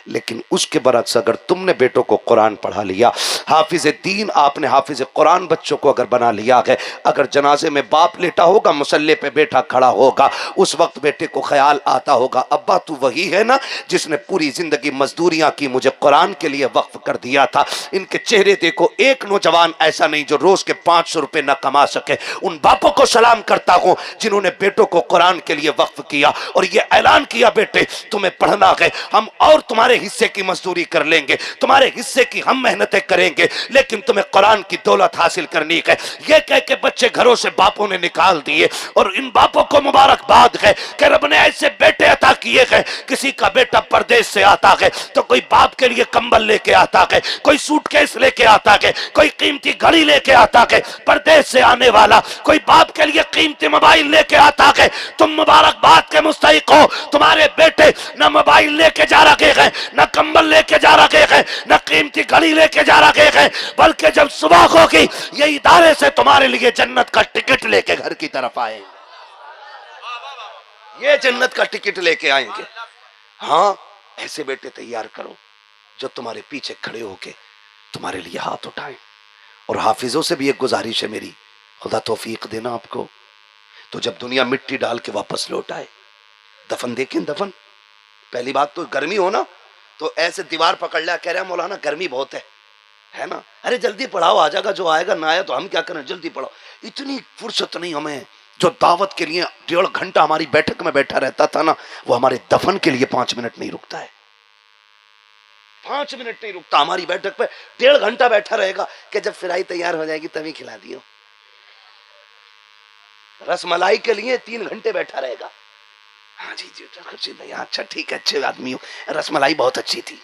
लेकिन उसके बरक्स अगर तुमने बेटों को कुरान पढ़ा लिया, हाफिज दीन आपने हाफिज कुरान बच्चों को अगर बना लिया है, अगर जनाजे में बाप लेटा होगा, मुसल्ले पे बेटा खड़ा होगा, उस वक्त बेटे को ख्याल आता होगा अब्बा तू वही है ना जिसने पूरी जिंदगी मजदूरियां की, मुझे कुरान के लिए वक्फ कर दिया था। इनके चेहरे देखो, एक नौजवान ऐसा नहीं जो रोज के 500 रुपए न कमा सके। उन बापों को सलाम करता हूं जिन्होंने बेटों को कुरान के लिए वक्फ किया और ये ऐलान किया बेटे तुम्हें पढ़ना है, हम और तुम्हारे हिस्से की मजदूरी कर लेंगे, तुम्हारे हिस्से की हम मेहनतें करेंगे, लेकिन तुम्हें कुरान की दौलत हासिल करनी है। ये कह के बच्चे घरों से बापों ने निकाल दिए और इन बापों को मुबारकबाद है कि रब ने ऐसे बेटे अता किए हैं। किसी का बेटा परदेश से आता है तो कोई बाप के लिए कंबल लेके आता है, कोई सूटकेस लेके आता है, कोई कीमती घड़ी लेके आता है। परदेश से आने वाला कोई बाप के लिए कीमती मोबाइल लेके आता है। तुम मुबारकबाद के मुस्तहिक हो, तुम्हारे बेटे न मोबाइल लेके जा रहे हैं, न कंबल लेके जा रहे हैं, न कीमती घड़ी लेके जा रहे हैं, बल्कि जब सुबह होगी ये इदारे से तुम्हारे लिए जन्नत का टिकट लेके घर की तरफ आएंगे, ये जन्नत का टिकट लेके आएंगे। हाँ, ऐसे बेटे तैयार करो जो तुम्हारे पीछे खड़े होके तुम्हारे लिए हाथ उठाएं। और हाफिजों से भी एक गुजारिश है मेरी, खुदा तौफीक देना आपको, तो जब दुनिया मिट्टी डाल के वापस लौट आए, दफन देखें, दफन पहली बात तो गर्मी हो ना तो ऐसे दीवार पकड़ लिया, कह रहा मौलाना गर्मी बहुत है ना, अरे जल्दी पढ़ाओ, आ जाएगा, जो आएगा ना आया तो हम क्या करें, जल्दी पढ़ाओ। इतनी फुर्सत नहीं हमें। जो दावत के लिए 1.5 घंटा हमारी बैठक में बैठा रहता था ना, वो हमारे दफन के लिए 5 मिनट नहीं रुकता है, 5 मिनट नहीं रुकता। हमारी बैठक पे 1.5 घंटा बैठा रहेगा कि जब फिराई तैयार हो जाएगी तभी खिला दियो। रसमलाई के लिए 3 घंटे बैठा रहेगा। हाँ जी भैया, अच्छा ठीक है, अच्छे आदमी हो, रसमलाई बहुत अच्छी थी।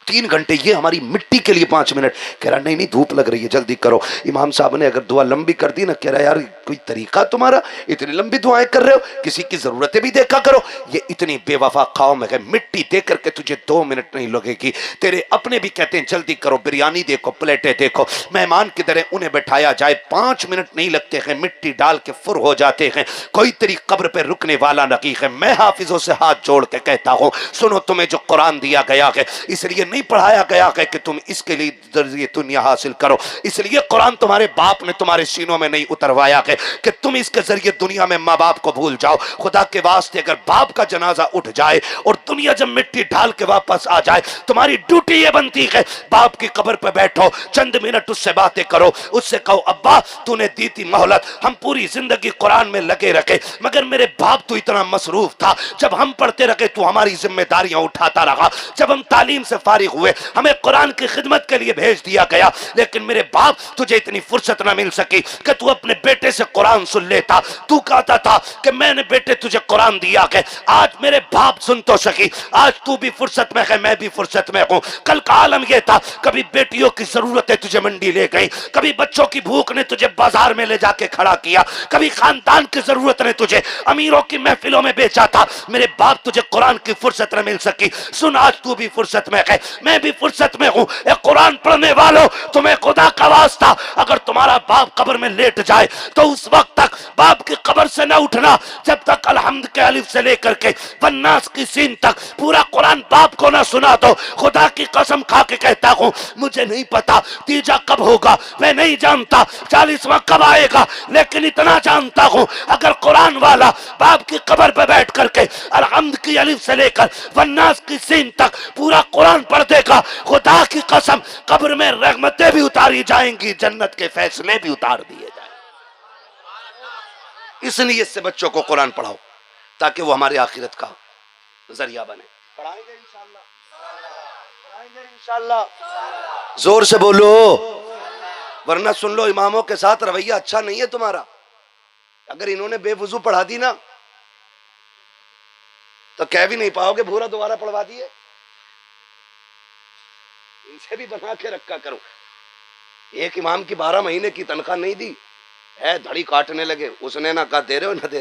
3 घंटे, ये हमारी मिट्टी के लिए 5 मिनट। कह रहा नहीं धूप लग रही है, जल्दी करो। इमाम साहब ने अगर दुआ लंबी कर दी ना, कह रहा यार कोई तरीका तुम्हारा, इतनी लंबी दुआएं कर रहे हो, किसी की जरूरतें भी देखा करो। ये इतनी बेवफा कौम है, मिट्टी दे करके तुझे 2 मिनट नहीं लगेगी। तेरे अपने भी कहते हैं जल्दी करो, बिरयानी देखो, प्लेटें देखो, मेहमान की तरह उन्हें बैठाया जाए, 5 मिनट नहीं लगते हैं, मिट्टी डाल के फुर हो जाते हैं। कोई तेरी कब्र पे रुकने वाला नहीं है। मैं हाफिजों से हाथ जोड़ के कहता हूँ, सुनो, तुम्हें जो कुरान दिया गया है इसलिए नहीं पढ़ाया गया है कि तुम इसके लिए जरिए दुनिया हासिल करो, इसलिए कुरान तुम्हारे बाप ने तुम्हारे सीनों में नहीं उतरवाया है कि तुम इसके जरिए दुनिया में माँ बाप को भूल जाओ। खुदा के वास्ते अगर बाप का जनाजा उठ जाए और दुनिया जब मिट्टी डाल के वापस आ जाए, तुम्हारी ड्यूटी ये बनती है बाप की कब्र पे बैठो, चंद मिनट उससे बातें करो, उससे कहो अब्बा तूने दी थी मोहलत, हम पूरी जिंदगी कुरान में लगे रखे, मगर मेरे बाप तो इतना मसरूफ था, जब हम पढ़ते रहे तो हमारी जिम्मेदारियां उठाता रहा, जब हम तालीम से फारिग हुए हमें कुरान की खिदमत के लिए भेज दिया गया, लेकिन मेरे बाप तुझे इतनी फुर्सत ना मिल सकी कि तू अपने बेटे से कुरान सुन लेता। तू कहता था कि मैंने बेटे तुझे कुरान दिया है, आज मेरे बाप सुन तो सकी, आज तू भी फुर्सत में है, मैं भी फुर्सत में हूं। कल का आलम यह था, कभी बेटियों की जरूरतें तुझे मंडी ले गई, कभी बच्चों की भूख ने तुझे बाजार में ले जाके खड़ा किया, कभी खानदान की जरूरत ने तुझे अमीरों की महफिलों में बेचा था, मेरे बाप तुझे कुरान की फुर्सत न मिल सकी। सुन, आज तू भी फुर्सत में है, मैं भी फुर्सत में हूँ। एक कुरान पढ़ने वालों, तुम्हें खुदा का वास्ता, अगर तुम्हारा बाप कब्र में लेट जाए तो उस वक्त तक बाप की कब्र से न उठना जब तक अलहम्द के अलिफ से लेकर के वन्नास की सीन तक पूरा कुरान बाप को ना सुना दो। खुदा की कसम खा के कहता हूँ, मुझे नहीं पता तीजा कब होगा, मैं नहीं जानता 40वां कब आएगा, लेकिन इतना जानता हूँ अगर कुरान वाला बाप की कब्र पे बैठ करके अलहम्द की अलिफ से लेकर वन्नास की सीन तक पूरा कुरान पढ़ देगा, खुदा की कसम कब्र में रहमतें भी उतारी जाएंगी, जन्नत के फैसले भी उतार दिए जाएंगे। इस नीयत से बच्चों को कुरान पढ़ाओ ताकि वो हमारी आखिरत का जरिया बने। पढ़ाएंगे इंशाअल्लाह, पढ़ाएंगे इंशाअल्लाह। जोर से बोलो, वरना सुन लो इमामों के साथ रवैया अच्छा नहीं है तुम्हारा। अगर इन्होंने बेवजू पढ़ा दी ना तो कह भी नहीं पाओगे भूरा दोबारा पढ़वा दिए। इनसे भी बना के रखा करो। एक इमाम की 12 महीने की तनख्वाह नहीं दी है, धड़ी काटने लगे, उसने ना कहा दे रहे हो ना दे